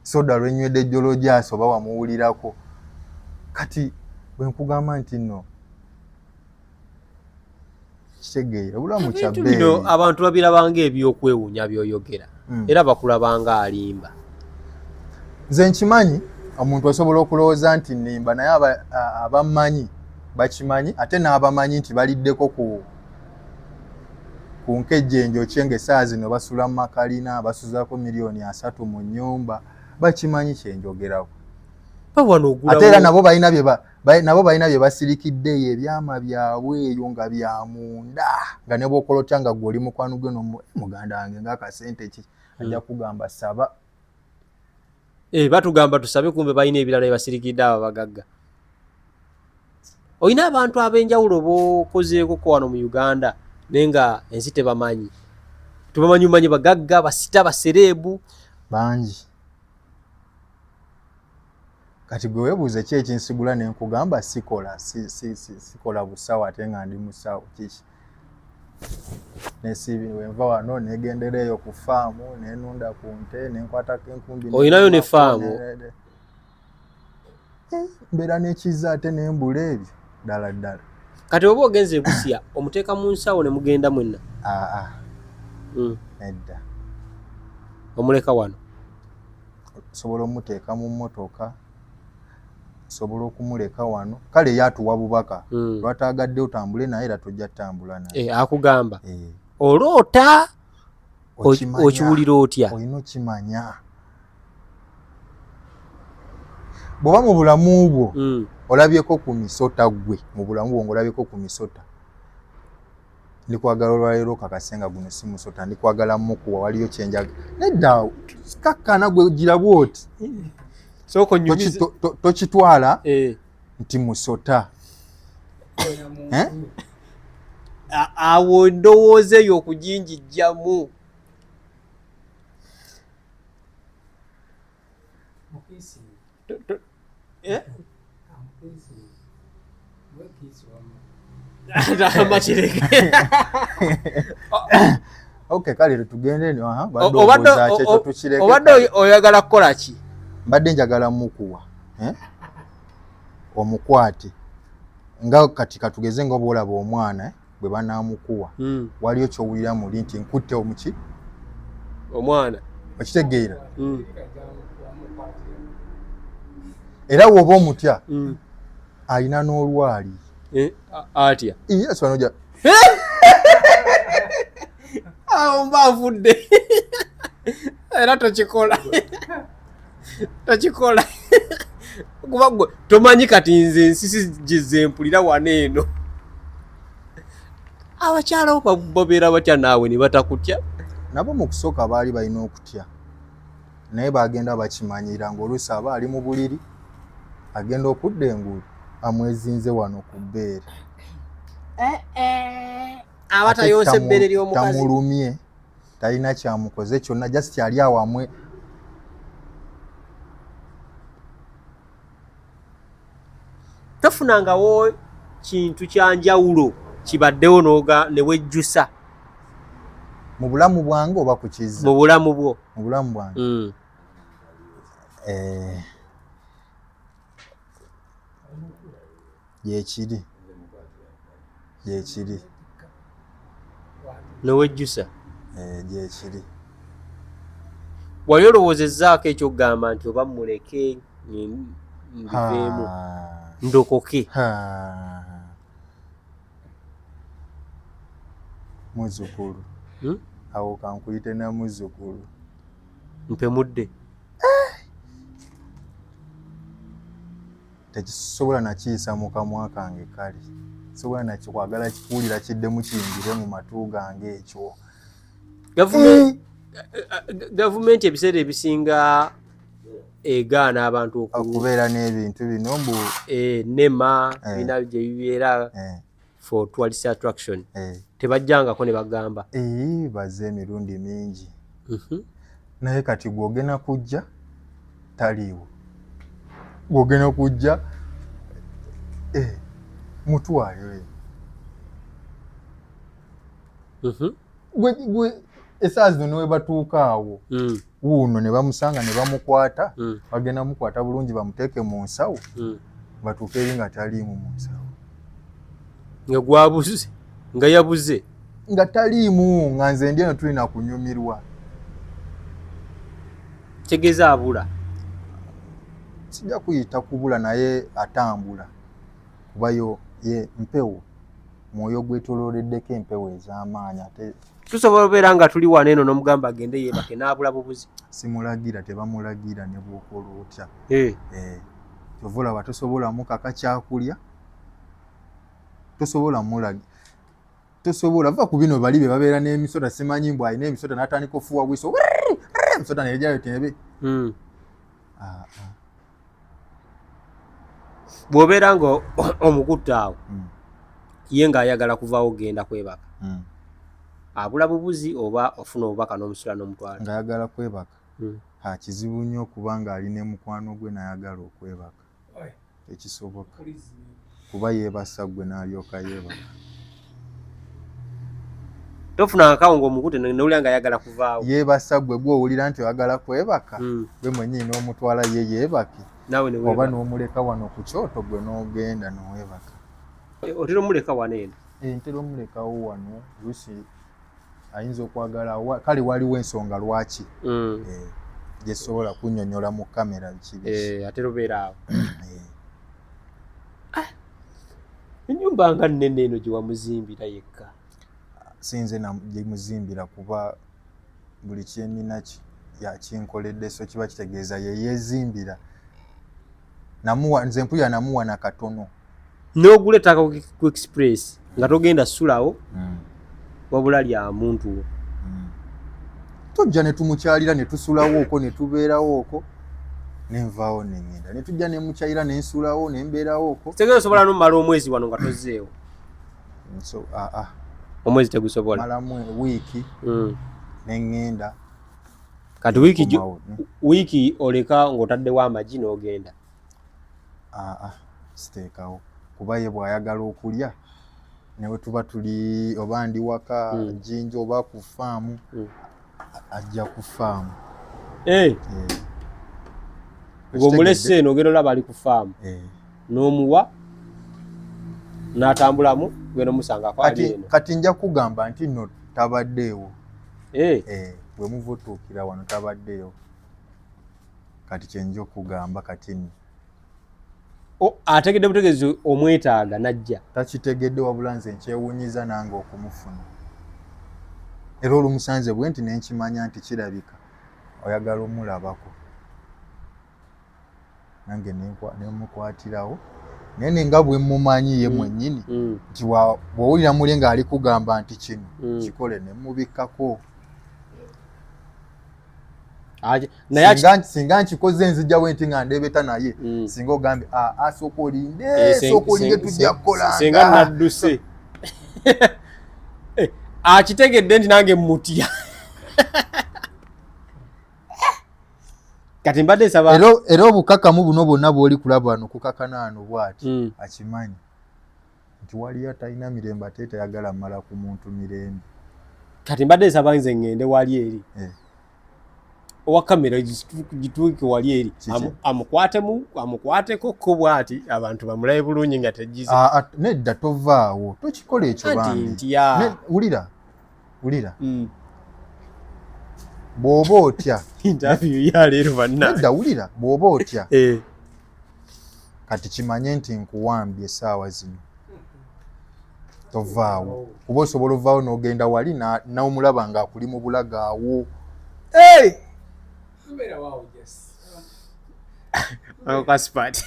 S1: Soda lwenywedde jjolojaaso oba wamuwulirako. Kati bwe nkugamba nti nno kitegeera obulamu kya bbeeyi.
S2: Abantu babirabanga ebyokwewuunya by'oyogera era bakulabanga alimba.
S1: Nze nkimanyi omuntu asobola okulowooza nti nnimba naye abamanyi bakimanyi ate n'abamanyi nti baliddeko ku nkejjenjo kye ng'essaawa zino basula mu makalina basuzaako miliyoni 3 mu nnyumba bakimanyi kye njogerako. Ate era nabo balina bye basirikiddeyo ebyama byabwe eyo nga bya munda nga ne bw'okolotya nga gwe oli mukwano gwe muganda wange ng'akasente ki ajja kugamba saba.
S2: Batugamba tusabe kumbe balina ebirala ebasirikidde abo bagagga. Olina abantu ab'enjawulo b'okozeeko ko wano mu Uganda naye nga ensi tebamanyi. Tubamanyi bagagga basita basereebu
S1: bangi. kati gwe weebuuze ki ekinsigula ne nkugamba sikola busawo ate nga ndi musawo kiki nesiibi wenva wano negendera eyo ku faamu nenunda ku nte nenkwatako enkumbi
S2: olinayo ne faamu
S1: mbeera n'ekiza ate nembula ebyo ddala ddala
S2: kati oba ogenze e Busia omuteeka mu nsawo ne mugenda mwenna
S1: nedda
S2: omuleka wano
S1: sobola omuteeka mu mmotoka sobola okumuleka wano kale yatuwa bubaka lwataagadde otambule naye era tojja ttambula naye
S2: akugamba oloota okiwulira otya
S1: olina okimanya bw'oba mu bulamu bwo olabyeko ku misota gwe mu bulamu bwo ng'olabyeko ku misota ndikwagala olwaleero kakasenga guno si musota ndikwagala mukuwa waliyo kyenjaga nedda kakkana gwe girabwa oti tokitwala nti musota
S2: awo ndowooza eyo okujinjijjamu
S1: okay kale tugende
S2: obadde oyagala kukola ki
S1: mbadde njagala mukuwa omukwate nga kati katugeze nga obaolaba omwana bwe banaamukuwa waliyo kyowulira muli nti nkutte omuki
S2: omwana
S1: okitegeera era woba omutya alina n'olwali
S2: atya
S1: yasanoja
S2: awo mba nfudde era tokikola kuba gwe tomanyi kati nze ensisi gyezempulira wano eno abakyala babeera batya naawe ne batakutya
S1: nabo mu kusooka baali balina okutya naye bagenda bakimanyira ng'oluusi aba ali mu buliri agenda okudda engulu amwezinze wano ku bbeere
S2: aba tayonsa ebbeere ly'omukazi
S1: tamulumye talina kyamukoze kyonna just ali awamwe
S2: tofunangawo kintu kyanjawulo kibaddewo ne wejjusa
S1: mu bulamu bwange oba kukiza
S2: mu bulamu bwo
S1: mu bulamu bwange yekiri
S2: newejjusa
S1: gyekiri
S2: wali olowoozezzaako ekyokugamba nti oba muleke mbiveemu ndokoke
S1: muzzukulu awo kankuyite na muzzukulu
S2: mpemudde
S1: tekisobola nakiyisa mu kamwa kange kale sobola nakikwagala kikuwulira kiddemu kiyingire mu matu gange ekyo
S2: gavumenti ebiseera ebisinga egaana abantu
S1: okubeera n'ebintu bino mbu
S2: nema bina gye bibeera for tourist attraction tebajjangako ne bagamba
S1: baze emirundi mingi naye kati gwogena kujja taliiwo gwogena kujja mutwale gwe esaawa zino newe batuuka awo wuuno ne bamusanga ne bamukwata bagenda mukwata bulungi bamuteeke mu nsawo batuuke eri nga taliimu mu nsawo
S2: nga gwabuze nga yabuze
S1: nga taliimu nga nze ndi eno tulina kunyumirwa
S2: kyegeeza abula
S1: sijja kuyita kubula naye atambula kubayo ye mpewo mwoyo gwetolooleddeko empewo ez'amaanyi ate
S2: tusobola obeera nga tuli wano eno n'omugamba agende yeebake n'abula bubuzi
S1: simulagira tebamulagira ne bwokola otya kyova olaba tosobola mukaka kyakulya tosobola mulagira tosobola va ku bino bali be babeera n'emisota simanyi mbw alina emisota n'atandika ofuwa bwiso emisota nejayo tebe
S2: bw'obeera nga omukutte awo ye ng'ayagala kuvaawo genda kwebaka abula bubuzi oba ofuna obubaka n'omusula n'omutwala
S1: ng'ayagala kwebaka kizibu nnyo kubanga alina mukwano gwe n'ayagala okwebaka ekisoboka kuba yeebasa gwe n'alyoka yeebaka
S2: tofuna akawungo omukute nowulira nga ayagala kuvaawo
S1: yeebasa gwe gw'owulira nti oyagala kwebaka gwe mwennyini n'omutwala ye yeebake oba n'omuleka wano ku kyoto gwe n'ogenda n'owebaka
S2: otera omuleka wano eno
S1: ntera omulekawo wano lusi ayinza okwagala kale waliwo ensonga lwaki gyesobola kunnyonnyola mu kamera kiri
S2: ate obeera awo ennyumba nga nnene eno gye wamuzimbira yekka
S1: sinze gyemuzimbira kuba buli kyenina yakinkoledde so kiba kitegeeza ye yeezimbira nze mpulira namuwa na katono
S2: n'ogula ettaka ku express nga togenda ssulawo wabula lya muntu wo
S1: tojja ne tumukyalira ne tusulawo okwo ne tubeerawo okwo nenvaawo nengenda ne tujja ne mukyalira ne nsulawo ne mbeerawo okwo
S2: tegenda osobola n'omumala omwezi wano nga tozzeewo omwezi tegusobola
S1: malamu wiiki nengenda
S2: kati wiiki oleka ng'otaddewo amagi n'ogenda
S1: siteekawo kuba ye bw'ayagala okulya newe tuba tuli oba ndi waka jinja oba ku faamu ajja ku faamu
S2: ng'omulese eno ogenda olaba ali ku faamu n'omuwa n'atambulamu genda omusangako ali eno
S1: kati nja kugamba nti nno tabaddeewo bwe muva otuukira wano tabaddeewo kati kyenja okugamba kati nno
S2: ategedde butegeezi omwetaaga najja
S1: takitegedde wabula nze nkyewunyiza nange okumufuna era olumusanze bwe nti nenkimanya nti kirabika oyagala omulabako nange nemukwatirawo naye nenga bwe mumanyi ye mwennyini nti bw'owulira muli nga ali kugamba nti kino kikole nemubikkako singa nkikoze nzijjawo nti nga ndebeta naye singa ogambye sooka olinde tujja kukolanga
S2: singa nadduse akitegedde nti nange mutya kati mbadde nsaba
S1: era obukakamu buno bwonna bw'oli kulaba wano kukakana wano bw'ati akimanyi nti waliyo talina mirembe ate tayagala mmala ku muntu mirembe
S2: kati mbadde nsaba nze ngende wali eri owa kamera gituuke wali eri amukwateko ko bw'ati abantu bamulabe bulungi nga tegize
S1: nedda tovaawo tokikola ekyo bambi wulira bw'oba otya
S2: interview ya leero banna
S1: nedda wulira bw'oba otya kati kimanye nti nkuwambye essaawa zino tovaawo kuba osobola ovaawo n'ogenda wali n'omulaba ng'akuli mu bulagaawo
S2: kasipati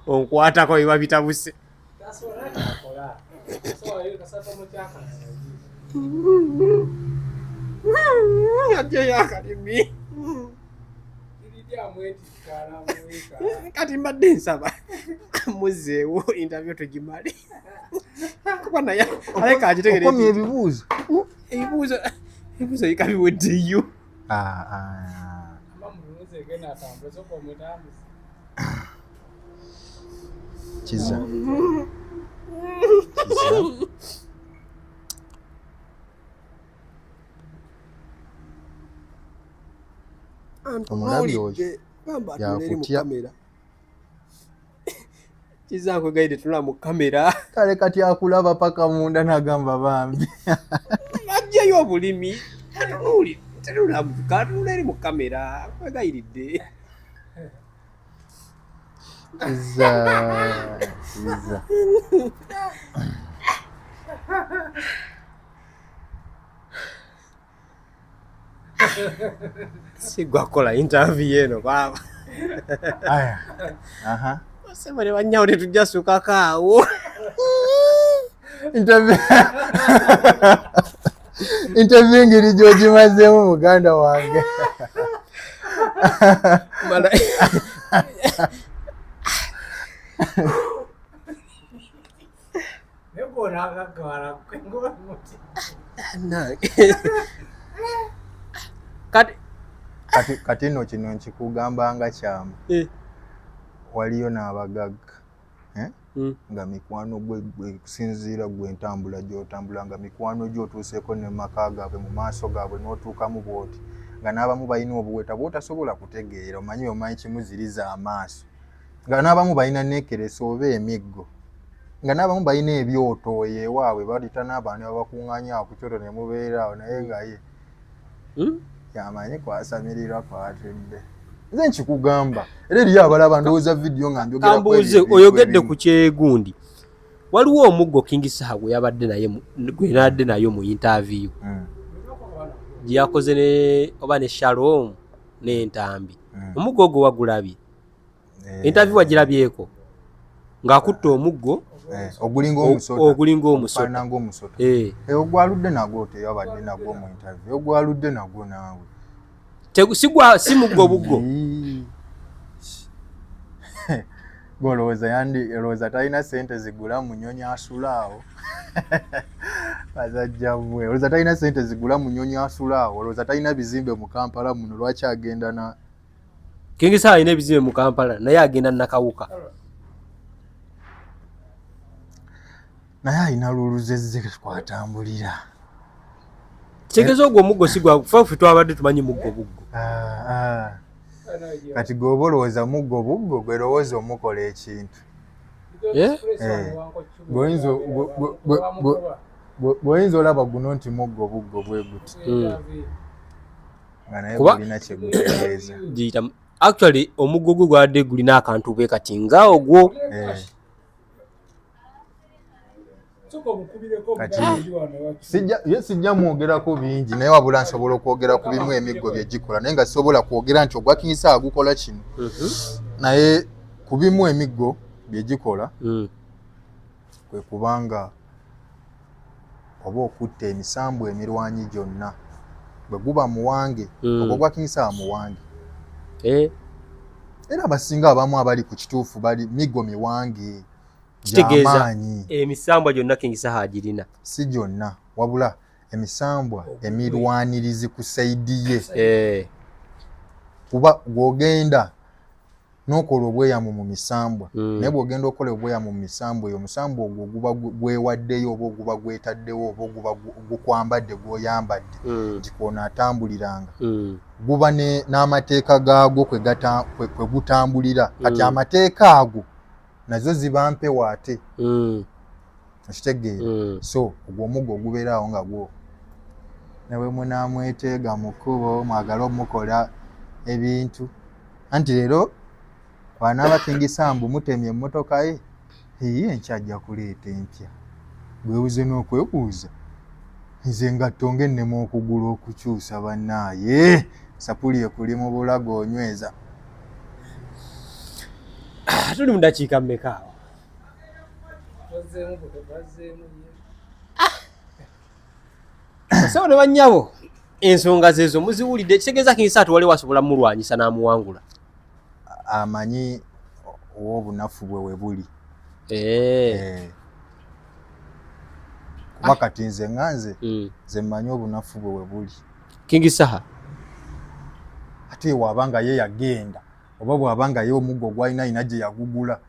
S2: onkwatako biba bitabuse yakalimi kati mbadde nsaba muzeewo interview tugimale kuba naye aleka akitegereokomya ebibuuzo bika biweddeyo
S1: kiza omulabi oyo yakutya
S2: kizankwegayidde tunula mu kamera
S1: kale kati akulaba paka munda nagamba bambi
S2: ajjayo obulimi tenulamukatunula eri mu kamera kwegayiridde
S1: kiza
S2: sigwakola interview eno baba osebole banyawo tetujja sukako awo
S1: interview ngeri gyogimazeemu muganda wange
S2: kati
S1: kati nno kino nkikugamba nga kyama waliyo n'abagagga nga mikwano gwe kusinziira gwe ntambula gy'otambula nga mikwano gy'otuuseeko ne maka gaabwe mu maaso gaabwe n'otuukamu bw'oti nga n'abamu balina obuweta bw'otasobola kutegeera omanyi kimuziriza amaaso nga n'abamu balina neekeresa oba emiggo nga n'abamu balina ebyoto ewaabwe balita n'abantu abakuŋŋaanya awo ku kyoto ne mubeera awo naye nga ye yamanyi kwasamirirwa kwatudde. Nze nkikugamba era eriyo abalaba ndowooza vidiyo nga njogera
S2: kambuuze oyogedde ku kyegundi waliwo omuggo King Saha gwe yabadde nayo mu interview gye yakoze oba ne Shalom n'entambi omuggo ogwo wagulabye interview wagirabyeko ng'akutte omuggo ogulinga omusota
S1: ogwaludde nagwo teyabadde nagwo mu interview ogwaludde nagwo naawe
S2: si muggo buggo
S1: golowooza talina sente zigula munyonyi asula awo bazajjamwe olowooza talina sente zigula munyonyi asula awo olowooza talina bizimbe mu Kampala muno lwaki agenda na
S2: King Saha alina ebizimbe mu Kampala naye agenda nakawuka
S1: naye alina luluzezze kwatambulira
S2: kitegeeza ogwo omuggo si gwafe twabadde tumanyi muggo buggo
S1: kati gweoba olowooza muggo buggo gwerowooza omukola ekintu bw'oyinza olaba guno nti muggo buggo bwe guti nga naye gulina kyegutegeeza
S2: actually omuggo gwe gwadde gulina akantu bwe kati nga ogwo
S1: sijja mwogerako bingi naye wabula nsobola okwogera ku bimu emiggo bye gikola naye nga sisobola kwogera nti ogwa King Saha gukola kino naye ku bimu emiggo bye gikola kwe kubanga oba okutta emisambu emirwanyi gyonna bwe guba muwange ogwo gwa King Saha muwange era abasinga abamu abali ku kituufu bali miggo miwange
S2: kitegeeza emisambwa gyonna King Saha agirina
S1: si gyonna wabula emisambwa emirwanirizi ku saidi ye kuba gwogenda n'okola obweyamu mu misambwa naye bw'ogenda okola obweyamu mu misambwa eyo omusambwa ogwo guba gwewaddeyo oba oguba gwetaddewo oba oguba gukwambadde gw'oyambadde nti kw'onaatambuliranga guba n'amateeka gaagwo kwe gutambulira kati amateeka ago nazo ziba mpewo ate okitegeera so ogwo omuggo ogubeera awo nga gwo newe munaamweteega mu kkubo mwagala omukola ebintu anti leero wanaaba King Saha mutemye emmotoka ye enkyajja kuleeta empya gwebuze n'okwebuuza nze ngatto ng'ennema okugula okukyusa bannaaye sapuli ekuli mu bulago onyweza
S2: tuli mu dakiika mmeka awo so ne bannyabo ensonga zezo muziwulidde kitegeeza King Saha tuwali wasobola mulwanyisa n'amuwangula
S1: amanyi obunafu bwe we buli kuba kati nze nganze nze mmanyi obunafu bwe we buli
S2: King Saha
S1: ate bw'abanga ye yagenda oba bw'abanga ye omuggo gw'alina gye yagugula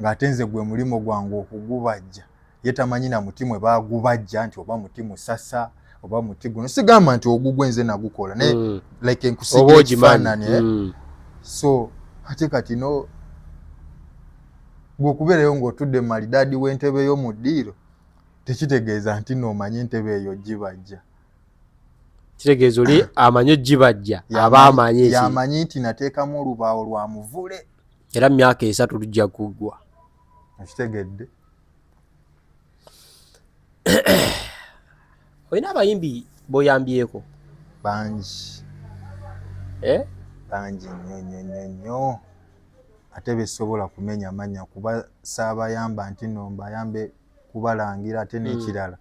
S1: ng'ate nze gwe mulimo gwange okugubajja ye tamanyi na muti mwe baagubajja nti oba muti musasa oba muti guno sigamba nti ogugwe nze nagukola naye like enkusiga ekifaananyi so ate kati no gw'okubeerayo ng'otudde mu malidaadi w'entebe yo mu ddiiro tekitegeeza nti n'omanyi entebe eyo gibajja
S2: kitegeeza oli amanyi gibajja aba amanyi
S1: yamanyi nti nateekamu olubaawo lwa muvule
S2: era mu myaka 3 lujja kuggwa
S1: okitegedde
S2: olina abayimbi boyambyeko
S1: bangi bangi nnyo ate besobola kumenya manya kuba saabayamba nti no mbayambe kubalangira ate n'ekirala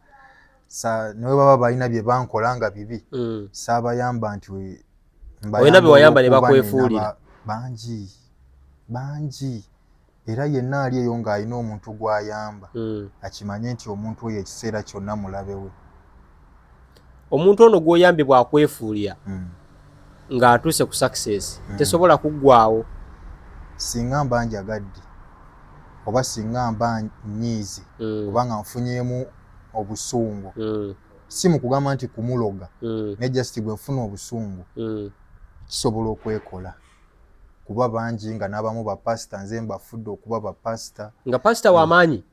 S1: nawe baba balina bye bankola nga bibi saabayamba nti
S2: olina bye wayamba ne bakwefuulira
S1: bangi era yenna ali eyo ng'alina omuntu gw'ayamba akimanye nti omuntu oyo ekiseera kyonna mulabe we
S2: omuntu ono gw'oyambye bw'akwefuulira ng'atuuse ku success tesobola kuggwaawo.
S1: Singa mba njagadde oba singa mba nyiizi oba nga nfunyeemu obusungu si mu kugamba nti kumuloga ne just bwe nfuna obusungu kisobola okwekola kuba bangi nga n'abamu bapasita nze mbafudde okuba bapasita
S2: nga pasita w'amaanyi.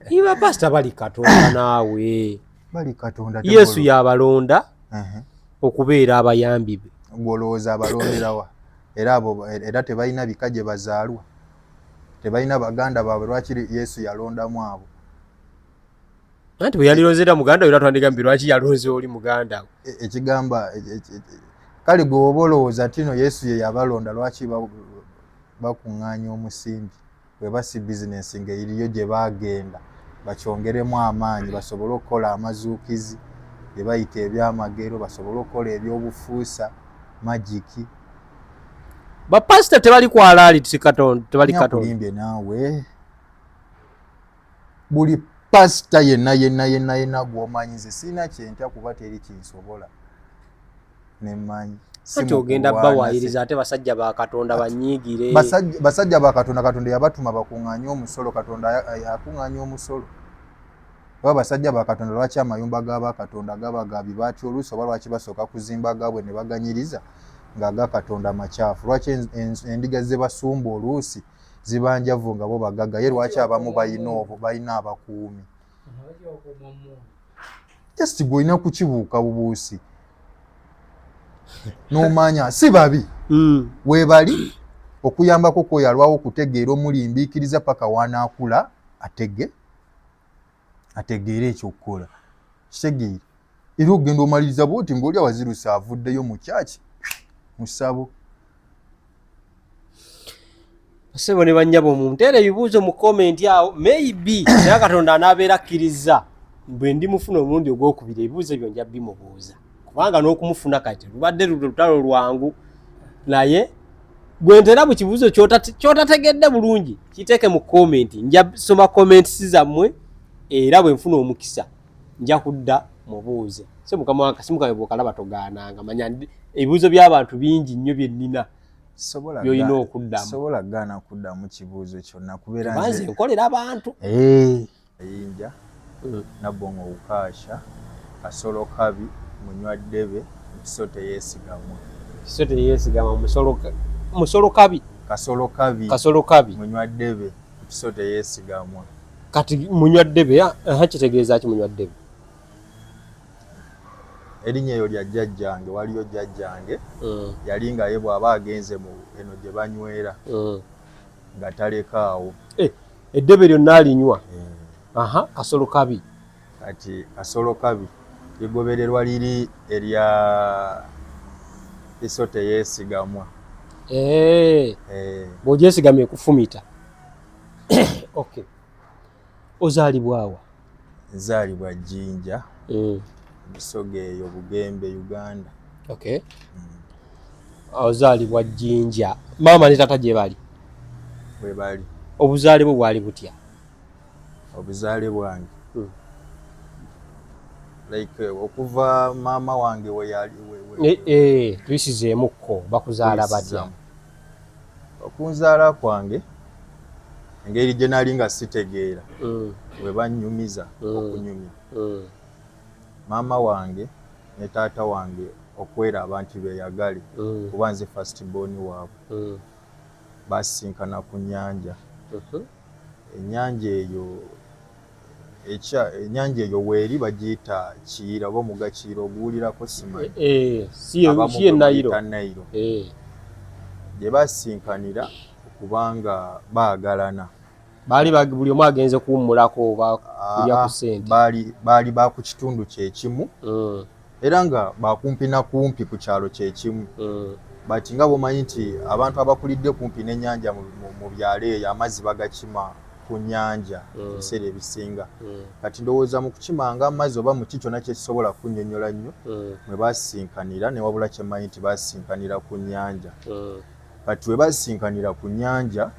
S2: Iba pasita bali Katonda naawe.
S1: Bali Katonda
S2: Yesu yabalonda okubeera abayambi be.
S1: Gwolowooza abalonderawa era tebalina bika gye bazaalwa, tebalina baganda baabwe. Lwaki Yesu yalondamu abo?
S2: Anti bwe yalirozera muganda era twandigambi lwaki yalonze oli muganda we.
S1: Ekigamba kale gwe oba olowooza tino Yesu ye yabalonda lwaki bakuŋŋaanya omusimbi bweba si bizinensi ng'eriyo gye baagenda bakyongeremu amaanyi basobole okukola amazuukizi bye bayita ebyamagero, basobole okukola ebyobufuusa magiki.
S2: Bapasita tebali kwalaaliti Katonda, tebali Katonda.
S1: Kulimbye naawe buli pasita yenna gw'omanyi nze sirina kyentya kuba teri kinsobola nemmanyi.
S2: Ati ogenda bawaayiriza ate basajja ba Katonda banyiigire.
S1: Basajja ba Katonda, Katonda yabatuma bakuŋŋaanye omusolo. Katonda yakuŋŋaanya omusolo. Oba basajja ba Katonda lwaki amayumba g'aba Katonda gaba ga bibaati oluusi oba lwaki basooka kuzimba gaabwe ne baganyiriza ng'aga Katonda makyafu? Lwaki endiga ze basumba oluusi ziba njavu nga bo bagaga? Ye lwaki abamu balina abakuumi? Just gw'olina kukibuuka bubuusi n'omanya si babi weebali okuyambako kwoyalwawo okutegeera omulimbiikiriza paka wanaakula ategeera ekyokukola kitegeere era ogenda omaliriza bwoti ng'oli awazirusa avuddeyo mu kyaki mu ssabo.
S2: Ssebo ne bannyabo munteera ebibuuzo mu komenti awo maybe naye Katonda anaabeera akkiriza bwe ndimufuna omulundi ogwokubiri ebibuuzo ebyo nja bimubuuza kubanga n'okumufuna kati lubadde lutalo lwangu naye gwe ntera mu kibuuzo kyotategedde bulungi kiteeke mu komenti. Nja soma komenti zammwe era bwe nfuna omukisa nja kudda mubuuze. Se mukama wange kasimukawe bw'okalaba togaananga manya ebibuuzo by'abantu bingi nnyo bye nnina by'olina okuddamu.
S1: Sobola gaana kuddamu kibuuzo kyonna kubeera
S2: nze nkolera abantu.
S1: Ayinja Nabbongo Wukaasha Kasolo Kabi Munywaddebe Mpiso Teyeesigamwa.
S2: Mpiso Teyeesigamwa Musolo Kabi Kasolo Kabi
S1: Munywaddebe Mpiso Teyeesigamwa.
S2: Kati Munywaddebe kitegeeza ki Munywaddebe?
S1: Erinnya eyo lya jjajjange, waliyo jjajjange yali nga ye bw'aba agenze mu eno gye banywera nga talekaawo
S2: eddebe lyonna alinywa. Kasolo Kabi.
S1: Kati Kasolo Kabi ligobererwa liri erya Mpiso Teyeesigamwa.
S2: Bw'ogyesigamye kufumita. Okay. Ozaalibwawa?
S1: Nzaalibwa Jjinja. Busoga eyo Bugembe, Uganda.
S2: Okay. Ozaalibwa Jjinja. Maama ne taata gye bali?
S1: Bwe bali.
S2: Obuzaale bwo bwali butya?
S1: Obuzaale bwange like okuva maama wange we yali
S2: tuyisizeemukko bakuzaala batya?
S1: Okunzaala kwange engeri gye nali nga sitegeera bwe bannyumiza okunyumya maama wange ne taata wange okweraba nti beeyagale kuba nze first born waabwe basisinkana ku nnyanja. Ennyanja eyo weeri bagiyita Kiyira oba omugga Kiyira oguwulirako simanyi.
S2: Si ye Nayiro.
S1: Gye basinkanira okubanga baagalana.
S2: Baali buli omu agenze kuwummulako oba kulya ku ssente?
S1: Baali ba ku kitundu kyekimu era nga bakumpi na kumpi ku kyalo kyekimu. Bati nga bw'omanyi nti abantu abakulidde kumpi n'ennyanja mu byalo eyo amazzi bagakima ku nnyanja ebiseera ebisinga. Kati ndowooza mu kukimanga amazzi oba mu kikyona kyekisobola kunnyonnyola nnyo mwe basinkanira ne wabula kyemmanyi nti basinkanira ku nnyanja. Kati we basinkanira ku nnyanja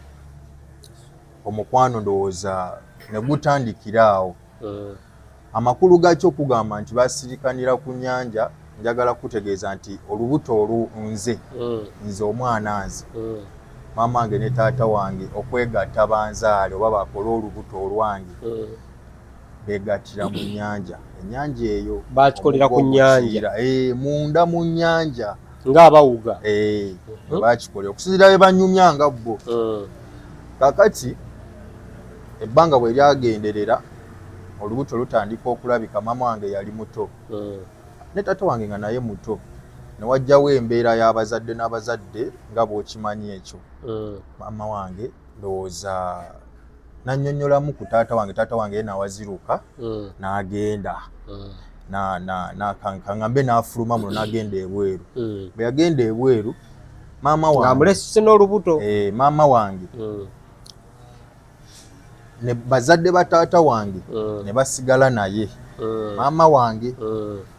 S1: omukwano ndowooza ne gutandikira awo. Amakulu gaakyo okugamba nti basirikanira ku nnyanja njagala kutegeeza nti olubuto nze omwana nze maama wange ne taata wange okwegatta banzaale oba bakole olubuto olwange beegattira mu nnyanja. Ennyanja eyo
S2: baakikolera ku nnyanja
S1: munda mu nnyanja
S2: ng'abawuga
S1: baakikolera okusinziira bwe banyumyanga bo. Kaakati ebbanga bwe lyagenderera olubuto lutandika okulabika, maama wange yali muto ne taata wange nga naye muto, ne wajjawo embeera y'abazadde n'abazadde nga bw'okimanyi ekyo. Maama wange ndowooza nannyonnyolamu ku taata wange ye n'awaziruka n'agenda kaŋŋambe n'afuluma muno n'agenda ebweru. Bwe yagenda ebweru maama wange
S2: ng'amulesise n'olubuto
S1: maama wange ne bazadde ba taata wange ne basigala naye maama wange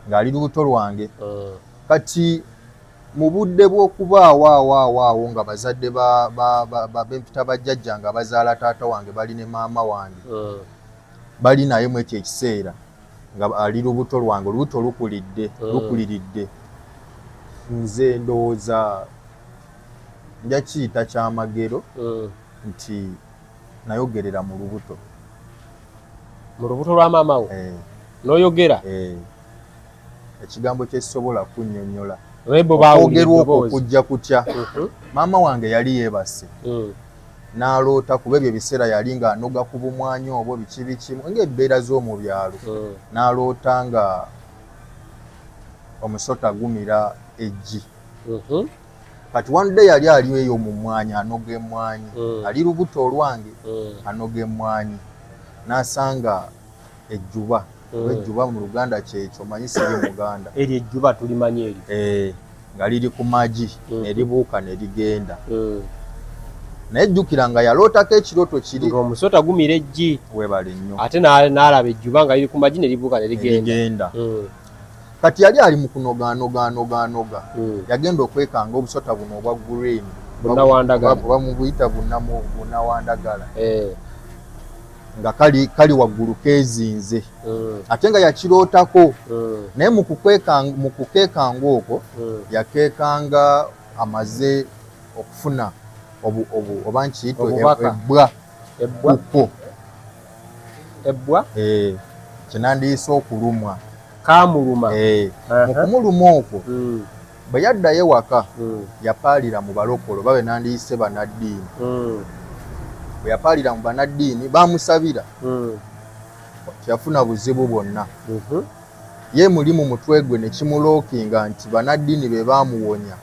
S1: ng'ali lubuto lwange. Kati mu budde bw'okubaawo nga bazadde b'empita bajjajja nga bazaala taata wange bali ne maama wange bali naye mu ekyo ekiseera nga ali lubuto lwange, olubuto lukuliridde. Nze ndowooza nja kiyita kyamagero nti nayogerera mu lubuto
S2: lwa maama wo n'oyogera
S1: ekigambo kyesobola kunnyonnyola
S2: okwogerwa
S1: okwo okujja kutya. Maama wange yali yeebase n'aloota kuba ebyo ebiseera yali ng'anoga ku bumwanyi obwo biki ng'ebbeera z'omu byalo, n'aloota nga omusota gumira eggi. Kati one day yali ali eyo mu mwanya anoga emmwanyi, ali lubuto olwange anoga emmwanyi, n'asanga ejjuba. Ejjuba mu Luganda kyekyo manyi siri Muganda.
S2: Eryo ejjuba tulimanyi eryo.
S1: Nga liri ku magi ne libuuka ne ligenda. Naye jjukira nga yalootako ekirooto kiri
S2: ng'omusota gumira eggi.
S1: Weebale nnyo.
S2: Ate n'alaba ejjuba nga liri ku magi ne libuuka ne ligenda.
S1: Kati yali ali mu kunoga. Yagenda okwekanga obusota buno obwa green bamubuyita bunnawandagala nga kali waggulu keezinze ate nga yakirootako. Naye mu kukeekanga okwo yakeekanga amaze okufuna oba nkiyitwa ebbwa kyenandiyise okulumwa
S2: kaamuluma.
S1: Mu kumuluma okwo bwe yaddayo ewaka yapaalira mu balokolo babe nandiyise banaddiini. Bwe yapaalira mu banaddiini baamusabira teyafuna buzibu bwonna. Ye muli mu mutwe gwe ne kimulookinga nti banaddiini be baamuwonya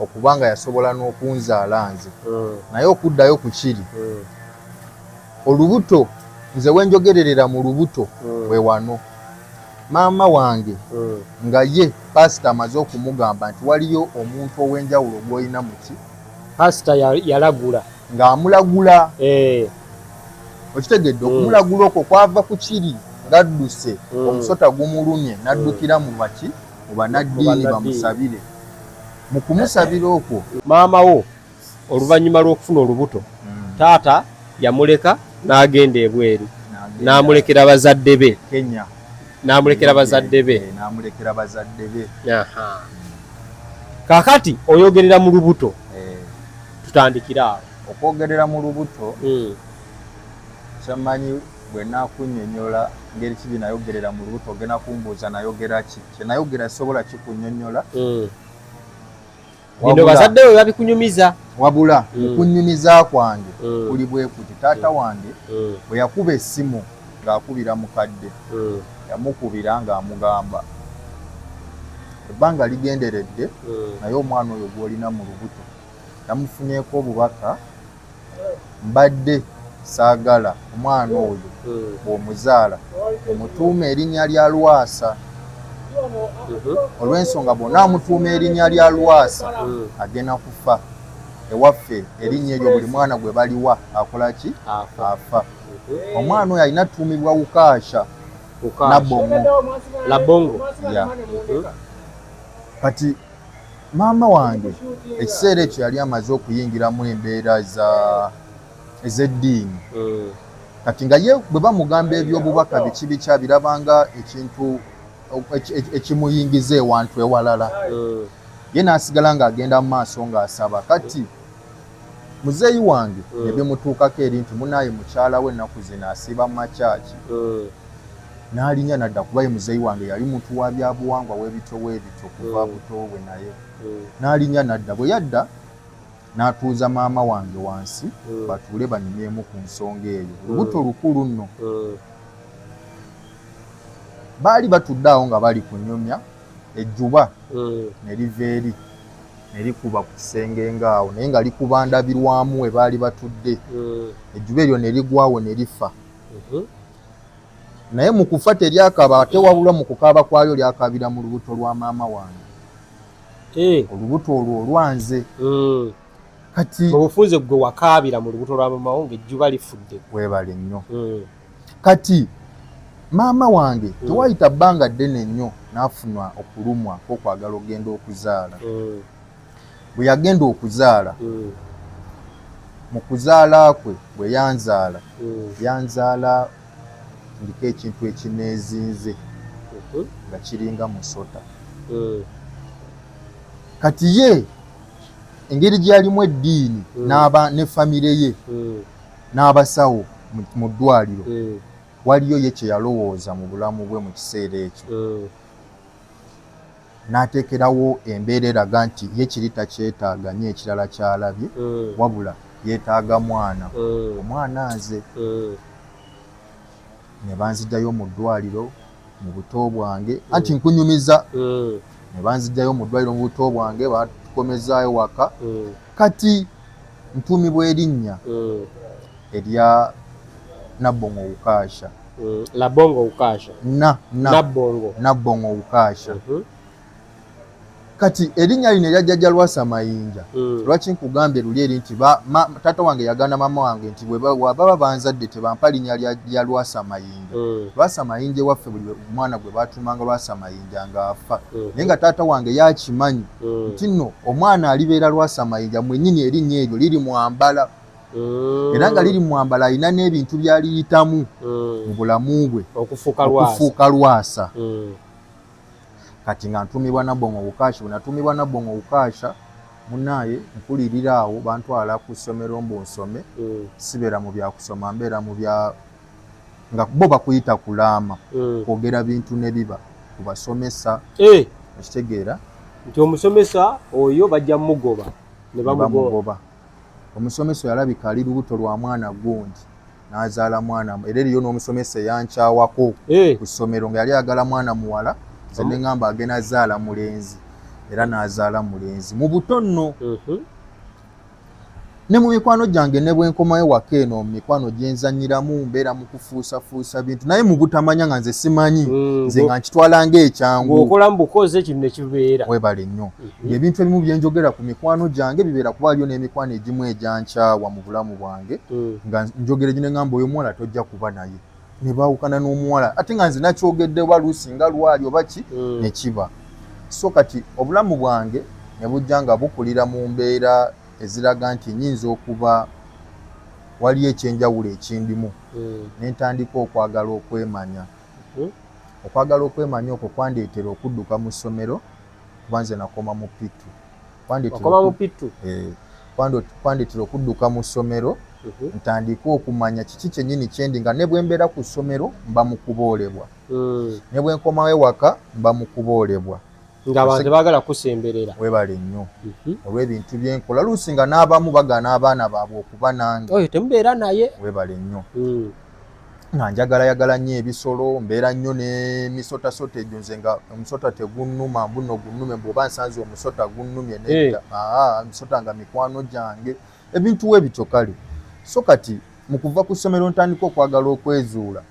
S1: okubanga yasobola n'okunzaala nze. Naye okuddayo ku kiri olubuto, nze wenjogererera mu lubuto we wano. Maama wange nga ye pasita amaze okumugamba nti waliyo omuntu ow'enjawulo gw'olina muki.
S2: Pasita yalagula
S1: ng'amulagula. Okitegedde okumulagula okwo kwava ku kiri ng'adduse omusota gumulumye n'addukira mu baki mu banaddiini bamusabire. Mu kumusabira okwo
S2: maama wo oluvannyuma lw'okufuna olubuto taata yamuleka n'agenda ebweru n'amulekera bazadde be
S1: Kenya.
S2: N'amulekera bazadde be.
S1: N'amulekera bazadde be.
S2: Kaakati oyogerera mu lubuto. Tutandikira awo.
S1: Okwogerera mu lubuto kyamanyi bwe naakunnyonnyola ngeri ki nayogerera mu lubuto ogenda kumbuuza nayogera ki. Kye nayogera sobola kikunnyonnyola.
S2: Bino bazadde we babikunyumiza.
S1: Wabula okunnyumiza kwange kuli bwe kuti taata wange bwe yakuba essimu ng'akubira mukadde yamukubira ng'amugamba ebbanga ligenderedde naye omwana oyo gw'olina mu lubuto yamufunyeeko obubaka mbadde saagala omwana oyo bw'omuzaala omutuuma erinnya lya Lwasa. Olw'ensonga bw'onna amutuuma erinnya lya Lwasa agenda kufa. Ewaffe erinnya eryo buli mwana gwe baliwa akola ki? Afa. Omwana oyo alina tuumibwa Wukaasha
S2: Labongo.
S1: Kati maama wange ekiseera ekyo yali amaze okuyingiramu embeera ez'eddiini. Kati nga ye bwe bamugamba eby'obubaka biki birabanga ekintu ekimuyingiza ewantu ewalala ye n'asigala ng'agenda mu maaso ng'asaba. Kati muzeeyi wange ne bimutuukako eri nti munaaye mukyala we ennaku zino asiiba mu makyaki n'alinnya nadda kuba ye muzeeyi wange yali muntu wa byabuwangwa w'ebito kuva buto bwe naye n'alinnya nadda. Bwe yadda n'atuuza maama wange wansi batuule banyumyemu ku nsonga eyo. Lubuto lukulu nno. Baali batudde awo nga bali kunyumya, ejjuba ne liva eri ne likuba ku kisenge ng'awo naye nga likuba ndabirwamu we baali batudde. Ejjuba eryo ne ligwawo ne lifa. Naye mu kufa teryakaba ate wabula mu kukaaba kwalyo lyakabira mu lubuto lwa maama wange. Olubuto olwo olwanze. Kati
S2: obufunze gwe wakaabira mu lubuto lwa maama wo ng'ejjuba lifudde.
S1: Weebale nnyo. Kati maama wange tewayita bbanga ddene nnyo n'afuna okulumwa kw'okwagala okugenda okuzaala. Bwe yagenda okuzaala, mu kuzaala kwe bwe yanzaala, yanzaala ndiko ekintu ekineezinze nga kiringa musota. Kati ye engeri gy'alimu eddiini ne famire ye n'abasawo mu ddwaliro waliyo ye kye yalowooza mu bulamu bwe mu kiseera ekyo. N'ateekerawo embeera eraga nti ye kiri takyetaaga nnyo ekirala ky'alabye wabula yeetaaga mwana. Omwana aze. Ne banzijjayo mu ddwaliro mu buto bwange anti nkunyumiza. Ne banzijjayo mu ddwaliro mu buto bwange batukomezaayo waka. Kati ntuumibwa erinnya erya Nabbongo Wukaasha.
S2: Labongo Wukaasha.
S1: Nabbongo Wukaasha. Kati erinnya lino erya jjajja Lwasa Mayinja. Lwaki nkugambye luli eri nti taata wange yagana maama wange nti bwebaba banzadde tebampa linnya lya Lwasa Mayinja. Lwasa Mayinja waffe buli mwana gwe baatuumanga Lwasa Mayinja ng'afa. Naye nga taata wange yakimanyi nti nno omwana alibeera Lwasa Mayinja mwennyini erinnya eryo liri mwambala. Era nga liri mwambala alina n'ebintu by'aliyitamu mu bulamu bwe okufuuka Lwasa. Kati nga ntuumibwa Nabbongo Wukaasha. Bwe natuumibwa Nabbongo Wukaasha munaaye nkulirira awo bantwala ku ssomero mbu nsome. Sibeera mu byakusoma mbeera mu bya nga bo bakuyita kulaama kwogera bintu ne biba ku basomesa. Ekitegeera
S2: nti omusomesa oyo bajja mugoba ne bamugoba.
S1: Omusomesa yalabika ali lubuto lwa mwana gundi n'azaala mwana. Era eriyo n'omusomesa eyankyawako ku ssomero nga yali ayagala mwana muwala. Nze ne ngamba agenda azaala mulenzi era n'azaala mulenzi mu buto nno. Ne mu mikwano gyange ne bwe nkomayo waka eno mu mikwano gye nzannyiramu mbeera mu kufuusafuusa bintu naye mu butamanya nga nze simanyi nze nga nkitwala ng'ekyangu.
S2: Ng'okola mu bukozi ekintu ne kibeera.
S1: Weebale nnyo. Ebintu ebimu bye njogera ku mikwano gyange bibeera kuba waliyo n'emikwano egimu egyankyawa mu bulamu bwange nga njogera egyo ne ngamba oyo omuwala tojja kuba naye. Ne baawukana n'omuwala ate nga nze nakyogedde oba luusi nga lwali oba ki ne kiba. So kati obulamu bwange ne bujja nga bukulira mu mbeera eziraga nti nnyinza okuba waliyo ekyenjawulo ekindimu. Ne ntandika okwagala okwemanya. Okwagala okwemanya okwo kwandeetera okudduka mu ssomero kuba nze nakoma mu Pitu. Kwandeetera okudduka mu ssomero ntandika okumanya kiki kyennyini kyendi nga ne bwe mbeera ku ssomero mba mu kuboolebwa. Ne bwe nkomawo ewaka mba mu kuboolebwa.
S2: Ng'abantu baagala kusemberera.
S1: Weebale nnyo olw'ebintu bye nkola luusi nga n'abamu bagaana abaana baabwe okuba nange.
S2: Oyo temubeera naye.
S1: Weebale nnyo. Nga njagalayagala nnyo ebisolo mbeera nnyo n'emisotasota egyo nze nga omusota tegunnuma mbuno gunnume bw'oba nsanze omusota gunnumye nedda. Emisota nga mikwano gyange ebintu we bityo kale. So kati mu kuva ku ssomero ntandika okwagala okwezuula.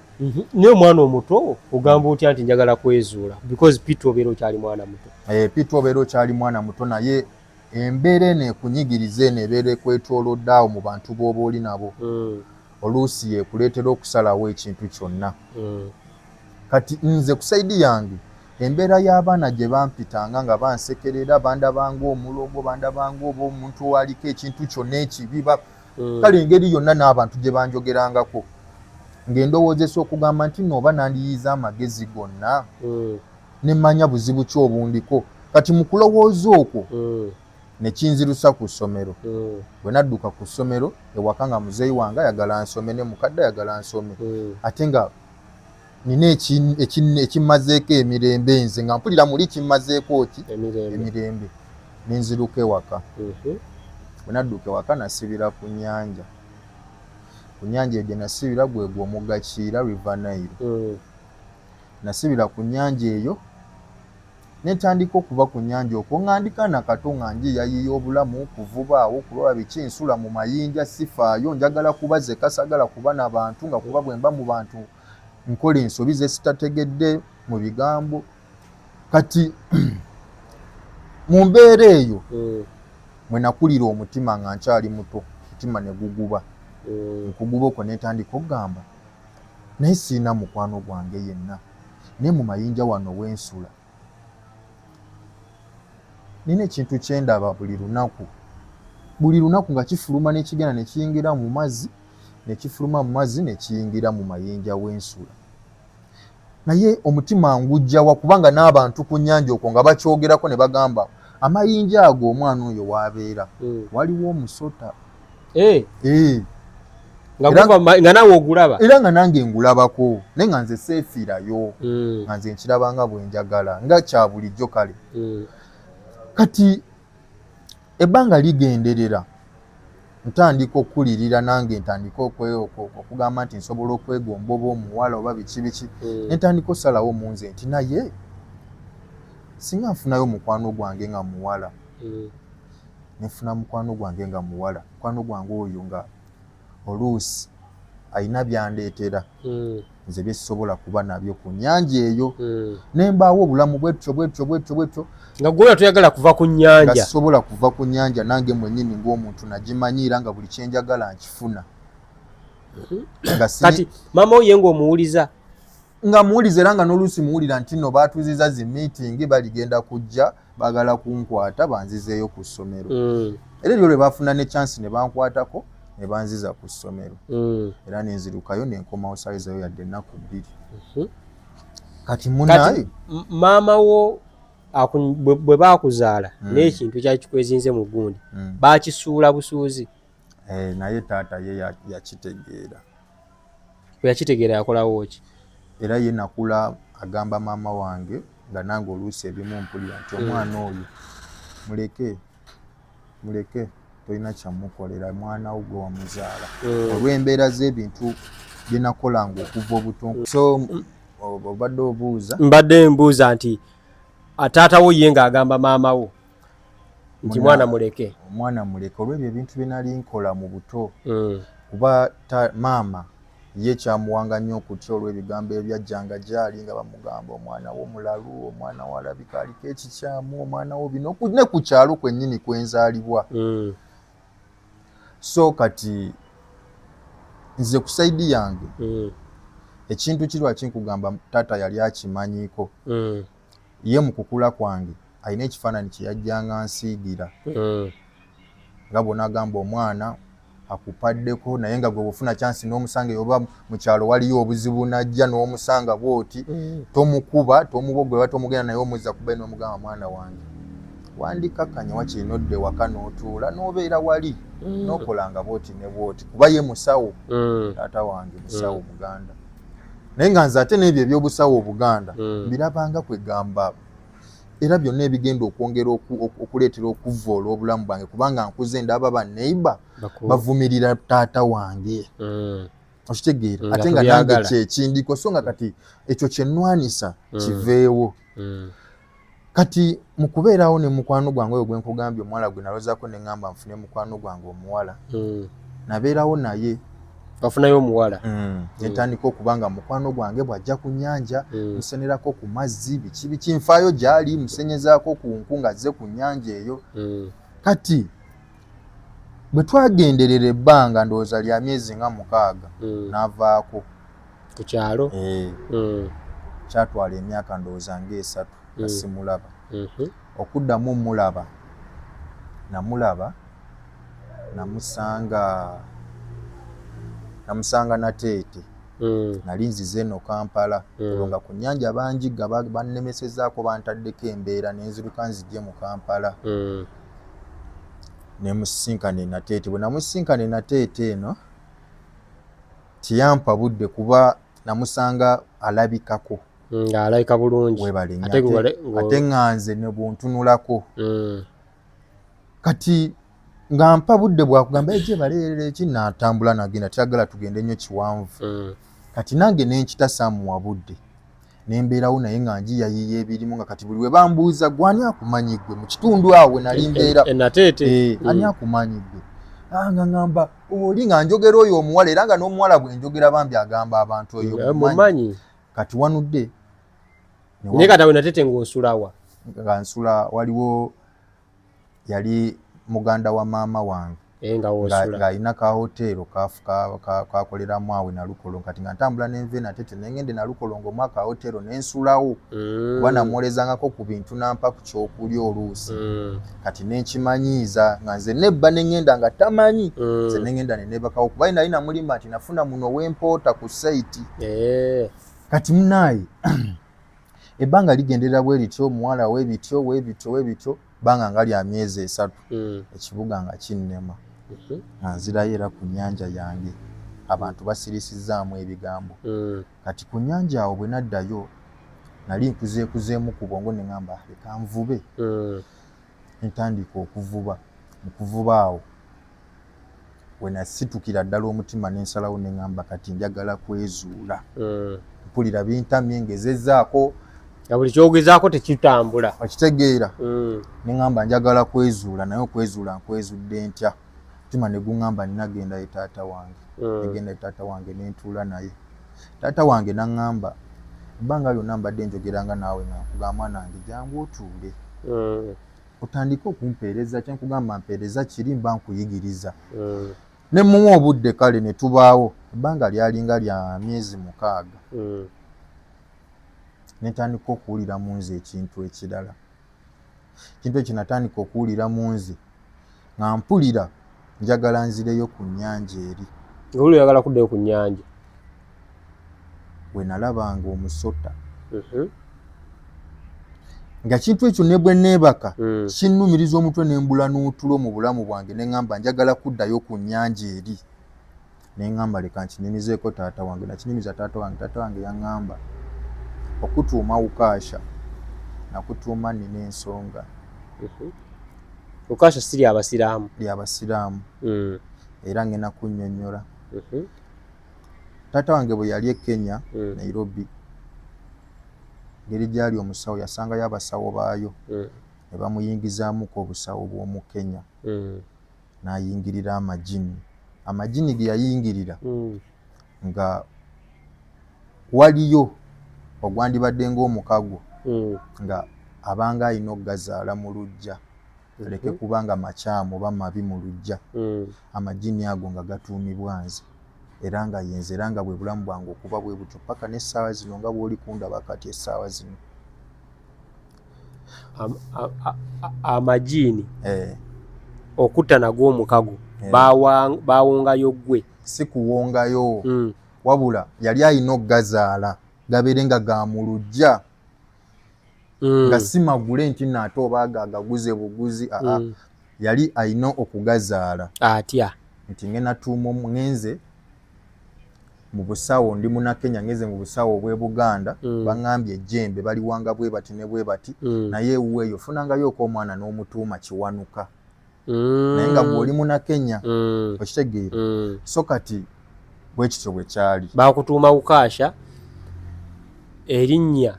S2: Naye omwana omuto ogamba otya nti njagala kwezuula because Pitu obeera okyali mwana muto.
S1: Pitu obeera okyali mwana muto naye embeera eno ekunyigiriza eno ebeera ekwetoolodde awo mu bantu b'oba oli nabo. Oluusi ekuleetera okusalawo ekintu kyonna. Kati nze ku sayidi yange embeera y'abaana gye bampitanga nga bansekerera bandabanga omulogo bandabanga oba omuntu owaliko ekintu kyonna ekibi kale engeri yonna n'abantu gye banjogerangako ng'endowoozesa okugamba nti nooba nandiyiza amagezi gonna ne mmanya buzibu ki obundiko kati mu kulowooza okwo ne kinzirusa ku ssomero bwe nadduka ku ssomero ewaka nga muzeeyi wange ayagala nsome ne mukadde ayagala nsome ate nga nina ekimmazeeko emirembe nze nga mpulira muli kimmazeeko ki emirembe nenziruka ewaka bwe nadduka ewaka nasibira ku nnyanja egyo nasibira gwegwo omugga Kiira River Nile nasibira ku nnyanja eyo netandika okuva ku nnyanja okwo ng'andika nakato nga njiyayiya obulamu kuvuba awo kulaba biki nsula mu mayinja sifaayo njagala kubaze kasagala kuba n'abantu nga kuba bwe mba mu bantu nkola ensobi ze sitategedde mu bigambo kati mu mbeera eyo mwe nakulira omutima nga nkyali muto mutima ne guguba okuguba okwo netandika okugamba naye siina mukwano gwange yenna naye mu mayinja wano wensula nina ekintu kyendaba buli lunaku nga kifuluma nekigenda nekiyingira mu mazzi nekifuluma mu mazzi nekiyingira mu mayinja wensula naye omutima ngujjawa kubanga n'abantu ku nnyanja okwo nga bakyogerako ne bagamba amayinja ago omwana oyo waabeera waliwo omusota
S2: nga nawe ogulaba
S1: era nga nange ngulabako naye nga nze seefiirayo nga nze nkirabanga bwe njagala nga kya bulijjo kale kati ebbanga ligenderera ntandika okukulirira nange ntandika okugamba nti nsobola okwegomba oba omuwala oba biki nentandika osalawo mu nze nti naye singa nfunayo mukwano gwange nga muwala nefuna mukwano gwange nga muwala mukwano gwange oyo nga oluusi alina byandeetera nze byesobola kuba nabyo ku nnyanja eyo nembaawo obulamu bwetyo
S2: nga gwe toyagala kuva ku nnyanja
S1: nga sobola kuva ku nnyanja nange mwennyini ng'omuntu nagimanyiira nga buli kyenjagala nkifuna
S2: kati maama oye ng'omuwuliza
S1: nga muwuliza era nga n'oluusi muwulira nti nno baatuziza zi meeting baligenda kujja baagala kunkwata banzizeeyo ku ssomero era eryo lwe baafuna ne chance ne bankwatako ne banziza ku ssomero era nenzirukayo nenkomawo saayizayo yadde ennaku 2 kati munaye
S2: maama wo bwe baakuzaala n'ekintu kyali kikwezinze mu gundi baakisuula busuuzi
S1: naye taata ye yakitegeera
S2: bwe yakitegeera yakolawo ki
S1: era ye nakula agamba maama wange nga nange oluusi ebimu mpulira nti omwana oyo muleke tolina kyamukolera mwana wo gwe wamuzaala olw'embeera z'ebintu bye nakolanga okuva obuto so obadde obuuza
S2: mbadde mbuuza nti taata wo ye ng'agamba maama wo nti mwana muleke
S1: olw'ebyo ebintu bye nali nkola mu buto kuba maama ye kyamuwanga nnyo okutya olw'ebigambo ebyajjanga gyali nga bamugamba omwana wo mulalu omwana wo alabika aliko ekikyamu omwana wo bino ne ku kyalo kwennyini kwenzaalibwa so kati nze ku saidi yange ekintu kirwa kinkugamba taata yali akimanyiiko ye mu kukula kwange alina ekifaananyi kye yajjanga nsiigira nga bw'onagamba omwana akupaddeko naye nga gwe bw'ofuna chansi n'omusanga oba mu kyalo waliyo obuzibu najja n'omusanga bw'oti tomukuba tomubogwera tomugenda naye omuzza kuba n'omugamba mwana wange wandikakkanya wakiri nodde waka n'otuula n'obeera wali n'okolanga bw'oti ne bw'oti kuba ye musawo taata wange musawo Buganda naye nga nze ate n'ebyo ebyobusawo Obuganda mbirabanga kwegamba era byonna ebigenda okwongera okuleetera okuvvoola obulamu bwange kubanga nkuze ndaba banneiba bavumirira taata wange okitegeera ate nga nange kyekindiko so nga kati ekyo kyennwanisa kiveewo kati mu kubeerawo ne mukwano gwange oyo gwe nkugambye omuwala gwe nalozaako ne ŋŋamba nfune mukwano gwange omuwala nabeerawo naye
S2: bafunayo omuwala
S1: netandika okuba nga mukwano gwange bw'ajja ku nnyanja musenerako ku mazzi biki nfaayo gy'ali musenyezaako ku nku ng'azze ku nnyanja eyo kati bwe twagenderera ebbanga ndowooza lya myezi nga 6 n'avaako
S2: ku kyalo
S1: kyatwala emyaka ndowooza nga 3 nga simulaba okuddamu mulaba namusanga nateete nali nzize eno Kampala olwo nga ku nnyanja banjigga bannemesezaako bantaddeko embeera nenziruka nzigye mu Kampala ne musisinkana Nateete. Bwe namusisinkana Nateete eno tiyampa budde kuba namusanga alabikako
S2: ng'alabika bulungi
S1: ate nganze ne bwontunulako kati nga mpa budde bwakugamba ejje baleerera eki natambula nagenda tyagala tugende nnyo kiwanvu kati nange nenkitasamuwa budde nembeerawo naye nga njiyayiya ebirimu nga kati buli we bambuuza gwe ani akumanyi gwe mu kitundu awo nali mbeera ani akumanyi gwe nga ngamba oli nga njogera oyo omuwala era nga n'omuwala bwe njogera bambi agamba abantu oyo
S2: mumanyi
S1: kati wanudde
S2: naye kati awe Nateete ng'osulawa
S1: nga nsula waliwo yali muganda wa maama wange ng'alina ka hoteero kakoleramu awe Nalukolo kati nga ntambula nenve Nateete nengende Nalukolo ng'omwaka ka hoteero nensulawo kuba namwolezangako ku bintu nampa ku kyokulya oluusi kati nenkimanyiiza nga nze nebba nengenda nga tamanyi nze nengenda nenebakawo kuba nali namulimba nti nafuna muno wempoota ku saiti kati munaayi ebbanga ligenderera bwe lityo omuwala webityo banga nga lya myezi 3 ekibuga nga kinnema nga nzirayo era ku nnyanja yange abantu basirisizaamu ebigambo kati ku nnyanja awo bwe naddayo nali nkuzeekuzeemu ku bwongo ne ngamba leka nvube ntandika okuvuba mu kuvuba awo we nasitukira ddala omutima n'ensalawo ne ngamba kati njagala kwezuula mpulira bintamye ngezezaako
S2: buli kyogezaako tekitambula
S1: okitegeera ne ngamba njagala kwezuula naye okwezuula nkwezudde ntya mutima ne guŋŋamba ninagenda ye taata wange negenda ye taata wange nentuula naye taata wange naŋŋamba ebbanga lyonna mbadde njogeranga naawe nakugamba mwana wange jangu otuule otandike okumpeereza kyenkugamba mpeereza kiri mba nkuyigiriza ne mumuwa obudde kale ne tubaawo ebbanga lyalinga lya myezi 6 netandika okuwulira mu nze ekintu ekirala ekintu ekyo natandika okuwulira mu nze nga mpulira njagala nzireyo ku nnyanja eri
S2: oli oyagala kuddayo ku nnyanja
S1: bwe nalabanga omusota nga kintu ekyo ne bwe neebaka kinnumiriza omutwe nembula n'otulo mu bulamu bwange ne ŋŋamba njagala kuddayo ku nnyanja eri ne ŋŋamba leka nkinyumizeeko taata wange nakinyumiza taata wange yaŋŋamba okutuuma Ukaasha nakutuuma nina ensonga
S2: Ukaasha si ly'abasiraamu
S1: era ngenda kunnyonnyola taata wange bwe yali e Kenya Nairobi ngeri gyali omusawo yasangayo abasawo baayo ne bamuyingizaamuko obusawo bw'omu Kenya n'ayingirira amajini ge yayingirira nga waliyo ogwandibadde ng'omukago nga abanga alina okugazaala mu luggya aleke kubanga makyamu oba mabi mu luggya amajini ago nga gatuumibwa nze era nga yenze era nga bwe bulamu bwange okuba bwe butyo paka n'essaawa zino nga bw'oli kundaba kati essaawa zino
S2: amajini okutta nago omukago bawongayo gwe
S1: si kuwongayo wabula yali alina okugazaala gabeere nga ga mu luggya nga si magule nti naate oba agaguze buguzi yali alina okugazaala
S2: atya
S1: nti ngenze mu busawo ndi Munnakenya ngeze mu busawo obw'e Buganda baŋŋambye ejjembe baliwanga bwe bati ne bwe bati naye ewuweeyo funangayooko omwana n'omutuuma Kiwanuka naye nga bw'oli Munnakenya okitegeera so kati bwe kityo bwe kyali
S2: bakutuuma Ukaasha erinnya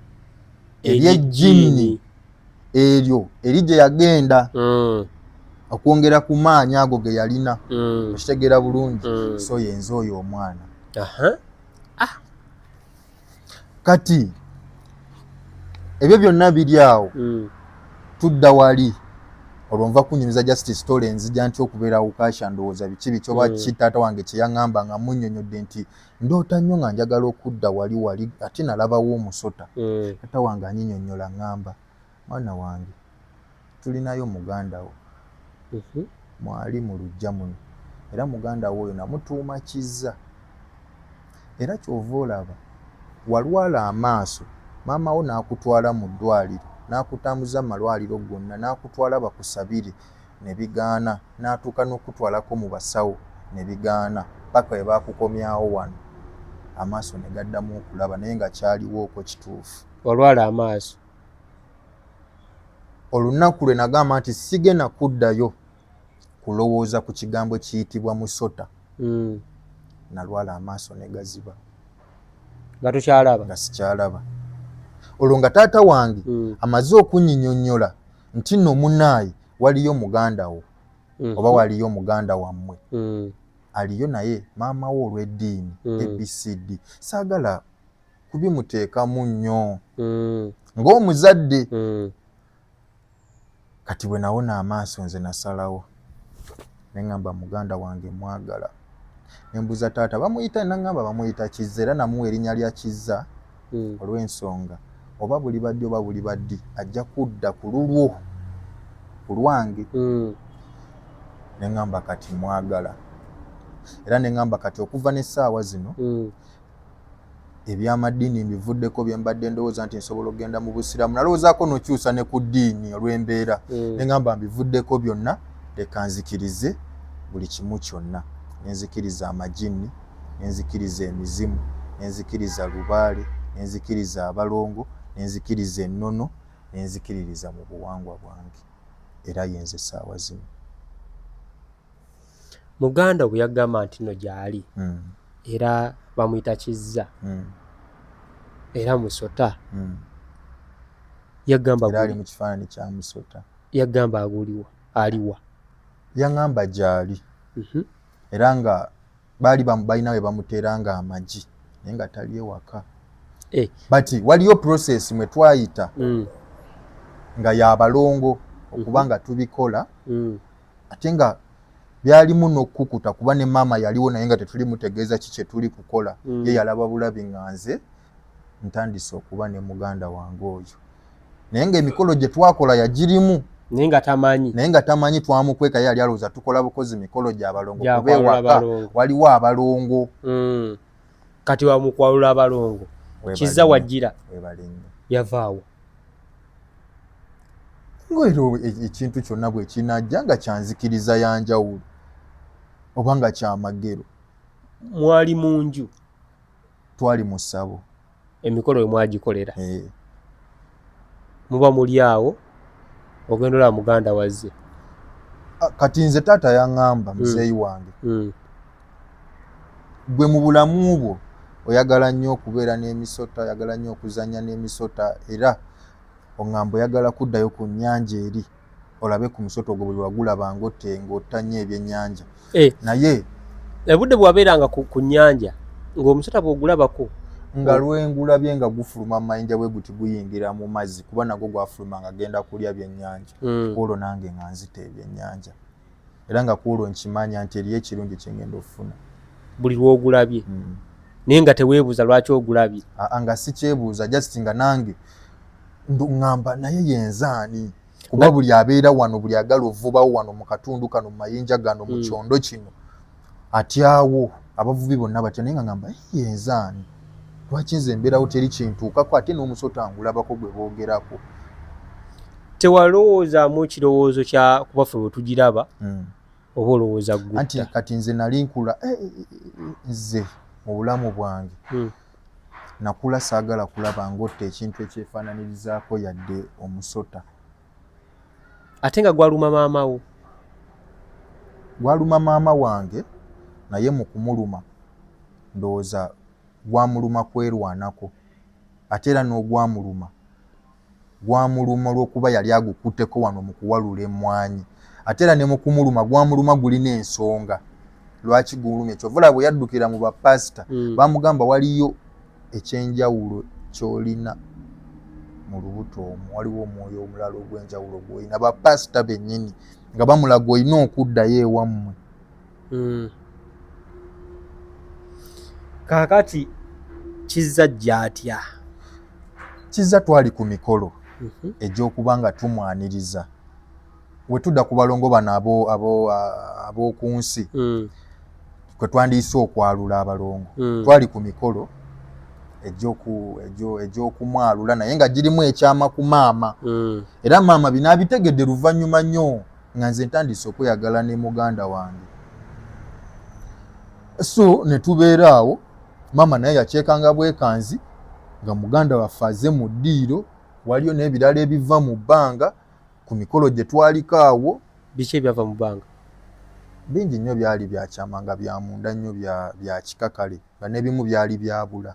S1: ery'ejjini eryo eri gye yagenda okwongera ku maanyi ago ge yalina okitegeera bulungi so yenze oyo omwana kati ebyo byonna biri awo tudda wali olwo nva kunyumiza just story enzija nti okubeera Ukaasha ndowooza biki oba ki taata wange kye yaŋŋamba nga munnyonnyodde nti ndoota nnyo nga njagala okudda wali ate nalabawo omusota taata wange anyinyonnyola ŋŋamba mwana wange tulinayo muganda wo mwali mu luggya muno era muganda wo oyo namutuuma Kizza era kyova olaba walwala amaaso maama wo n'akutwala mu ddwaliro n'akutambuza malwaliro gonna n'akutwala bakusabire ne bigaana n'atuuka n'okutwalako mu basawo ne bigaana paka we baakukomyawo wano amaaso ne gaddamu okulaba naye nga kyaliwooko kituufu.
S2: Walwala amaaso.
S1: Olunaku lwe nagamba nti sigenda kuddayo kulowooza ku kigambo kiyitibwa musota. Nalwala amaaso ne gaziba.
S2: Nga tokyalaba?
S1: Nga sikyalaba. Olwo nga taata wange amaze okunnyinnyonnyola nti nno munaayi waliyo muganda wo oba waliyo muganda wammwe aliyo naye maama wo olw'eddiini ABCD saagala kubimuteekamu nnyo ng'omuzadde. Kati bwe nawona amaaso nze nasalawo ne ŋŋamba muganda wange mwagala. Ne mbuuza taata bamuyita, n'aŋŋamba bamuyita Kizza era namuwa erinnya lya Kizza olw'ensonga oba buli baddi oba buli baddi ajja kudda ku lulwo ku lwange. Ne ŋŋamba kati mwagala era ne ŋŋamba kati okuva n'essaawa zino eby'amaddiini mbivuddeko bye mbadde ndowooza nti nsobola okugenda mu busiraamu nalowoozaako n'okyusa ne ku ddiini olw'embeera. Ne ŋŋamba mbivuddeko byonna leka nzikirize buli kimu kyonna. Ne nzikiriza amajini, ne nzikiriza emizimu, ne nzikiriza lubaale, ne nzikiriza abalongo, ne nzikiriza ennono, ne nzikiririza mu buwangwa bwange era yenze essaawa zino.
S2: Muganda bwe yagamba nti nno gy'ali era bamuyita Kizza era musota yagamba
S1: era ali mu kifaananyi kya musota.
S2: Yagamba aguliwa aliwa?
S1: Yaŋŋamba gy'ali era nga baali balina we bamuteeranga amagi naye nga tali ewaka. Bati waliyo process mwe twayita nga y'abalongo okuba nga tubikola ate nga byalimu n'okkukuta kuba ne maama yaliwo naye nga tetuli mutegeeza ki kye tuli kukola. Ye yalaba bulabi nga nze ntandise okuba ne muganda wange oyo naye ng'emikolo gye twakola yagirimu
S2: naye nga tamanyi twamukweka ye yali alowooza tukola bukozi mikolo gy'abalongo kuba ewaka waliwo abalongo. Kati wamukwalula abalongo Kizza wajjira yavaawo
S1: ng'era ekintu kyonna bwe kinajja nga kyanzikiriza yanjawulo oba nga kyamagero.
S2: Mwali mu nju?
S1: Twali mu ssabo.
S2: Emikolo we mwagikolera? Muba muli awo ogenda olaba muganda wazze?
S1: Kati nze taata yaŋŋamba muzeeyi wange gwe mu bulamu bwo oyagala nnyo okubeera n'emisota, oyagala nnyo okuzannya n'emisota era oŋŋamba oyagala kuddayo ku nnyanja eri olabe ku musota ogwo bwe wagulabanga ng'ottannya ebyennyanja. Naye
S2: obudde bwabeeranga ku nnyanja ng'omusota bw'ogulabako
S1: nga lwengulabye nga gufuluma mu mayinja bwe guti guyingira mu mazzi kuba nagwo gwafuluma nga genda kulya byennyanja. Kwolwo nange nga nzita ebyennyanja era nga kwolwo nkimanya nti eriyo ekirungi kye ngenda okufuna
S2: buli lw'ogulabye. Naye nga teweebuuza lwaki ogulabye?
S1: Nga sikyebuuza just nga nange ŋŋamba naye yenzaani kuba buli abeera wano buli agala ovubawo wano mu katundu kano mu mayinja gano mu kyondo kino atyawo abavubi bonna batya naye nga ŋŋamba yenzaani lwaki nze embeerawo teri kintuukako ate n'omusota ngulabako gwe boogerako.
S2: Tewalowoozaamu kirowoozo kya kubaffe bwe tugiraba oba olowooza gutta?
S1: Anti kati nze nali nkula nze mu bulamu bwange nakula saagala kulaba ng'otta ekintu ekyefaananirizaako yadde omusota.
S2: Ate nga gwaluma maama wo?
S1: Gwaluma maama wange naye mu kumuluma ndowooza gwamuluma kwerwanako ate era n'ogwamuluma gwamuluma olw'okuba yali agukutteko wano mu kuwalula emmwanyi ate era ne mu kumuluma gwamuluma gulina ensonga lwaki gulumye. Kyovula bwe yaddukira mu bapasita bamugamba waliyo ekyenjawulo ky'olina mu lubuto omwo, waliwo omwoyo omulala ogw'enjawulo gw'olina. Bapasita bennyini nga bamulaga olina okuddayo ewammwe.
S2: Kaakati Kizza gy'atya?
S1: Kizza twali ku mikolo egy'okuba nga tumwaniriza we tudda ku balongo bano ab'oku nsi kwe twandiise okwalula abalongo twali ku mikolo egy'okumwalula naye nga girimu ekyama ku maama era maama binaabitegedde luvannyuma nnyo nga nze ntandise okweyagala ne muganda wange so ne tubeera awo maama naye yakyekanga bwekanzi nga muganda waffe aze mu ddiiro waliyo n'ebirala ebiva mu bbanga ku mikolo gye twaliko awo.
S2: Biki ebyava mu bbanga?
S1: Bingi nnyo byali byakyama nga bya munda nnyo bya kika kale nga n'ebimu byali byabula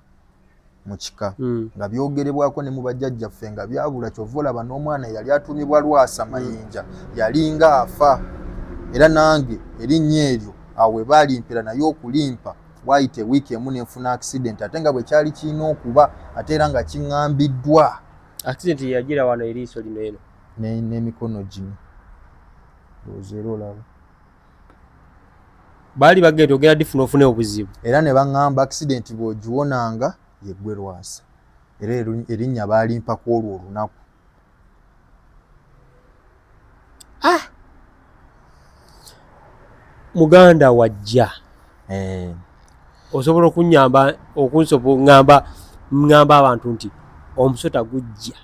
S1: mu kika nga byogerebwako ne mu bajjajjaffe nga byabula kyova olaba n'omwana yali atumibwa Lwasa Mayinja yalinga afa era nange erinnya eryo awo we baalimpira naye okulimpa waayita wiiki emu nenfuna accident ate nga bwe kyali kirina okuba ate era nga kiŋŋambiddwa.
S2: Accident yagira wano eriiso lino eno
S1: n'emikono gino ozeera olaba
S2: baali bagenda ogera difuna ofune obuzibu
S1: era ne baŋŋamba accident bw'ogiwonanga yeggwe Lwasa era erinnya baalimpako olwo olunaku.
S2: Muganda wajja osobola okunyamba ŋŋamba abantu nti omusota gujja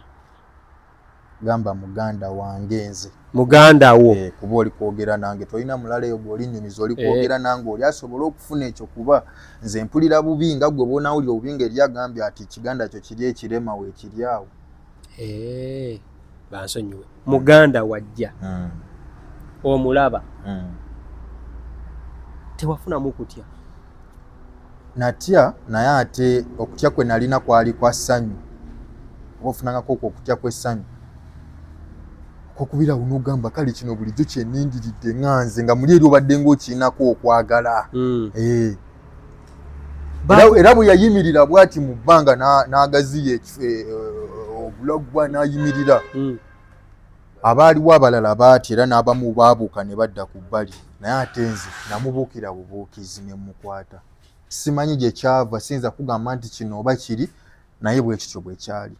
S1: gamba muganda wange nze
S2: muganda wo
S1: kuba oli kwogera nange tolina mulala eyo gw'olinyumiza oli kwogera nange oli asobola okufuna ekyo kuba nze mpulira bubi nga gwe boonawulira obubi ng'eri agambye ati ekiganda kyo kiri ekirema weekiri awo.
S2: Bansonyiwe muganda wajja omulaba tewafunamu kutya?
S1: Natya naye ate okutya kwe nalina kwali kwa ssanyu oba ofunangako okwo okutya kw'essanyu kokubira unogamba kale kino bulijjo kyennindiridde nganze nga muli eri obadde ng'okirinako okwagala era bwe yayimirira bw'ati mu bbanga n'agaziya obulagu n'ayimirira abaaliwo abalala baati era n'abamu baabuuka ne badda ku bbali naye ate nze namubuukira bubuukizi ne mukwata simanyi gye kyava siyinza kugamba nti kino oba kiri naye bwe kityo bwe kyali.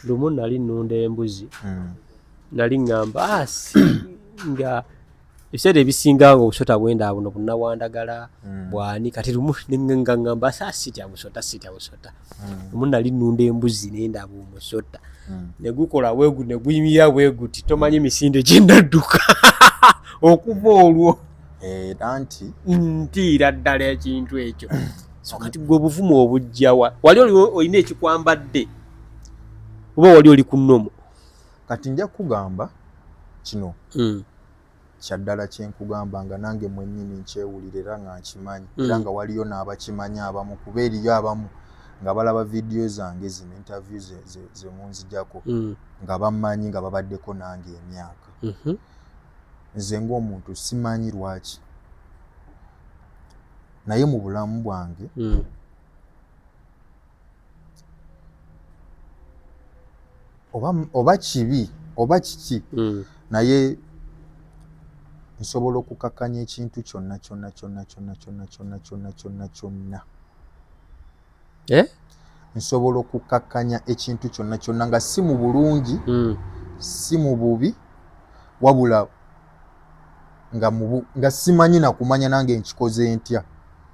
S2: Lumu nali nnunda embuzi nali ŋŋamba nga ebiseera ebisinga nga obusota bwenda buno bunnawandagala bwani kati lumu nga ŋŋamba sitya busota. Lumu nali nnunda embuzi naye ndaba omusota ne gukola bwegu ne guyimirira bweguti tomanyi misinde gye nadduka okuva olwo
S1: era
S2: ntiira ddala ekintu ekyo. So kati gwe obuvumu obujjawa wali olina ekikwambadde oba wali oli ku nnomo?
S1: Kati nja kugamba kino kyaddala kyenkugamba nga nange mwennyini nkyewulira era nga nkimanyi era nga waliyo n'abakimanyi abamu kuba eriyo abamu nga balaba vidiyo zange zino interview ze munzijako nga bammanyi nga babaddeko nange emyaka. Nze ng'omuntu simanyi lwaki naye mu bulamu bwange oba kibi oba kiki naye nsobola okukakkanya ekintu kyonna nsobola okukakkanya ekintu kyonna nga si mu bulungi si mu bubi wabula nga simanyi nakumanya nange nkikoze ntya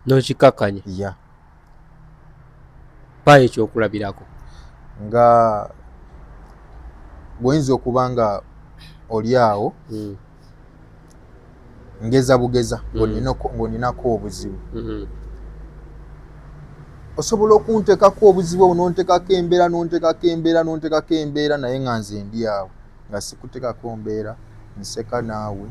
S2: n'okikakkanya pa ekyokulabirako
S1: nga bw'oyinza okuba nga oli awo ngeza bugeza ng'oninako obuzibu osobola okuntekako obuzibu obwo n'ontekako embeera naye nga nze ndi awo nga sikutekako mbeera nseka naawe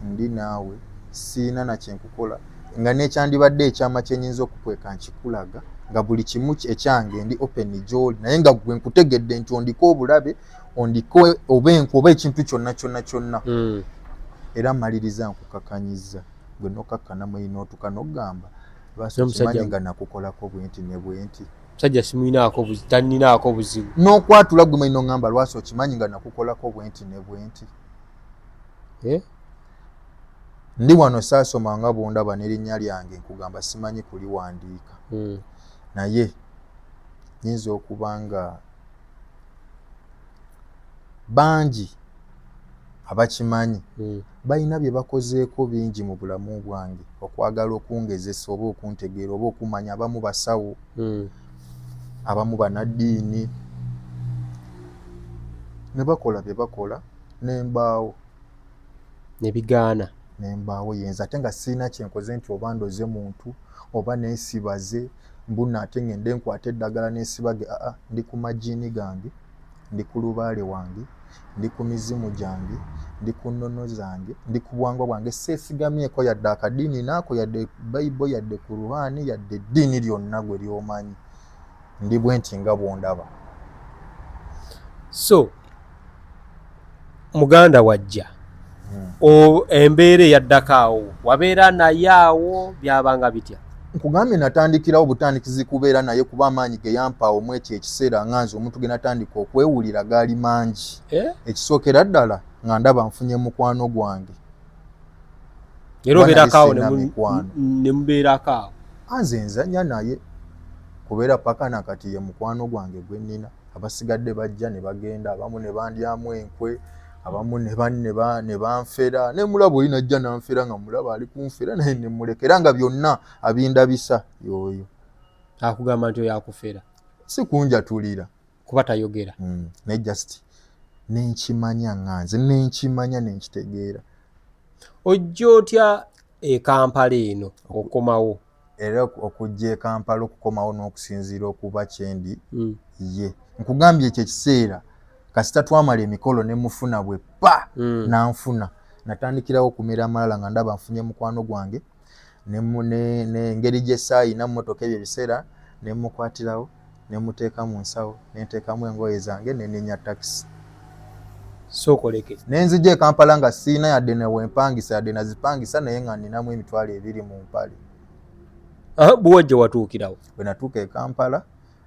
S1: ndi naawe siina na kyenkukola nga nekyandibadde ekyama kyenyinza okukweka nkikulaga nga buli kimu ekyange ndi open gy'oli naye nga gwe nkutegedde nti ondiko obulabe ondiko oba enku oba ekintu kyonna era mmaliriza nkukakanyiza gwe nokakkanamu einootuka n'ogamba kimanyi nga nakukolako bwenti ne bwenti
S2: musajja taninaako buzibu
S1: n'okwatula gwe maino ŋŋamba Lwasa okimanyi nga nakukolako bwenti ne bwenti ndi wano saasoma nga bwondaba n'erinnya lyange nkugamba simanyi kuliwandiika naye nyinza okuba nga bangi abakimanyi balina bye bakozeeko bingi mu bulamu bwange okwagala okungezesa oba okuntegeera oba okumanya. Abamu basawo, abamu banaddiini, ne bakola bye bakola nembaawo nembaawo yenza ate nga sirina kyenkoze nti oba ndoze muntu oba neesibaze mbuna ate ngende nkwata eddagala neesibage. Ndi ku magiini gange, ndi ku lubaale wange, ndi ku mizimu gyange, ndi ku nnono zange, ndi ku bwangwa bwange. Seesigamyeko yadde akaddiini naako, yadde Bayibuli, yadde Kurubaani, yadde eddiini lyonna gwe lyomanyi. Ndi bwe nti nga bw'ondaba.
S2: So muganda wajja embeera eyaddako awo wabeera naye awo byabanga bitya?
S1: Nkugambye natandikirawo butandikizi kubeera naye kuba amaanyi ge yampaawo mu ekyo ekiseera nganze omuntu ge natandika okwewulira gaali mangi. Ekisookera ddala nga ndaba nfunye mukwano gwange.
S2: Era obeerako awo ne mubeerako awo?
S1: Nze nzanya naye kubeera paka nakati ye mukwano gwange gwe nnina. Abasigadde bajja ne bagenda, abamu ne bandyamu enkwe, abamu ne banfera. Ne mulaba oli najja nanfera nga mulaba ali kunfera naye ne mulekera nga byonna abindabisa yoyo.
S2: Akugamba nti oyo akufera?
S1: Si kunjatulira.
S2: Kuba tayogera?
S1: Ne just nenkimanya nganze, nenkimanya nenkitegeera.
S2: Ojja otya e Kampala eno okomawo?
S1: Era okujja e Kampala okukomawo n'okusinziira okuba kyendi ye. Nkugambye ekyo ekiseera kasita twamala emikolo ne mufuna bwe pa nanfuna. Natandikirawo okumira amalala nga ndaba nfunye mukwano gwange ne engeri gye saayina mmotoka ebyo ebiseera ne mukwatirawo ne muteeka mu nsawo ne nteekamu engoye zange ne nenya takisi.
S2: Sookoleke
S1: nenzija e Kampala nga siina yadde newempangisa yadde nazipangisa naye nga nninamu emitwalo 2 mu mpale.
S2: Buwajja watuukirawo?
S1: Bwe natuuka e Kampala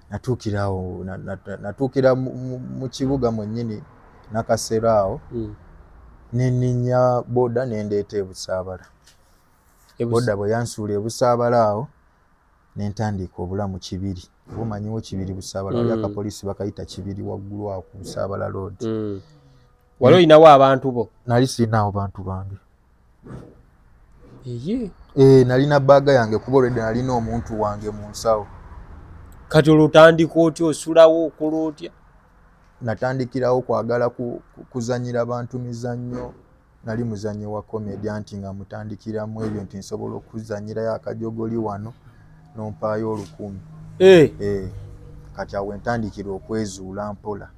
S1: natuukirawo natuukira mu kibuga mwennyini nakasero awo ne nninya boda ne ndeeta e Busaabala. Boda bwe yansuula e Busaabala awo ne ntandika obulamu Kibiri. Oba omanyiwo Kibiri Busaabala? Wali akapoliisi bakayita Kibiri waggulu awo ku Busaabala road.
S2: Wali olinawo abantu bo?
S1: Nali sirinawo bantu bange.
S2: Nalina
S1: bbaaga yange kuba olwedde nalina omuntu wange mu nsawo.
S2: Kati olutandika otya, osulawo okola otya?
S1: Natandikirawo kwagala kuzanyira bantu mizannyo. Nali muzannyi wa komedi anti nga mutandikiramu ebyo nti nsobola okuzanyirayo akajogoli wano n'ompaayo 1,000. Kati awo entandikira okwezuula mpola.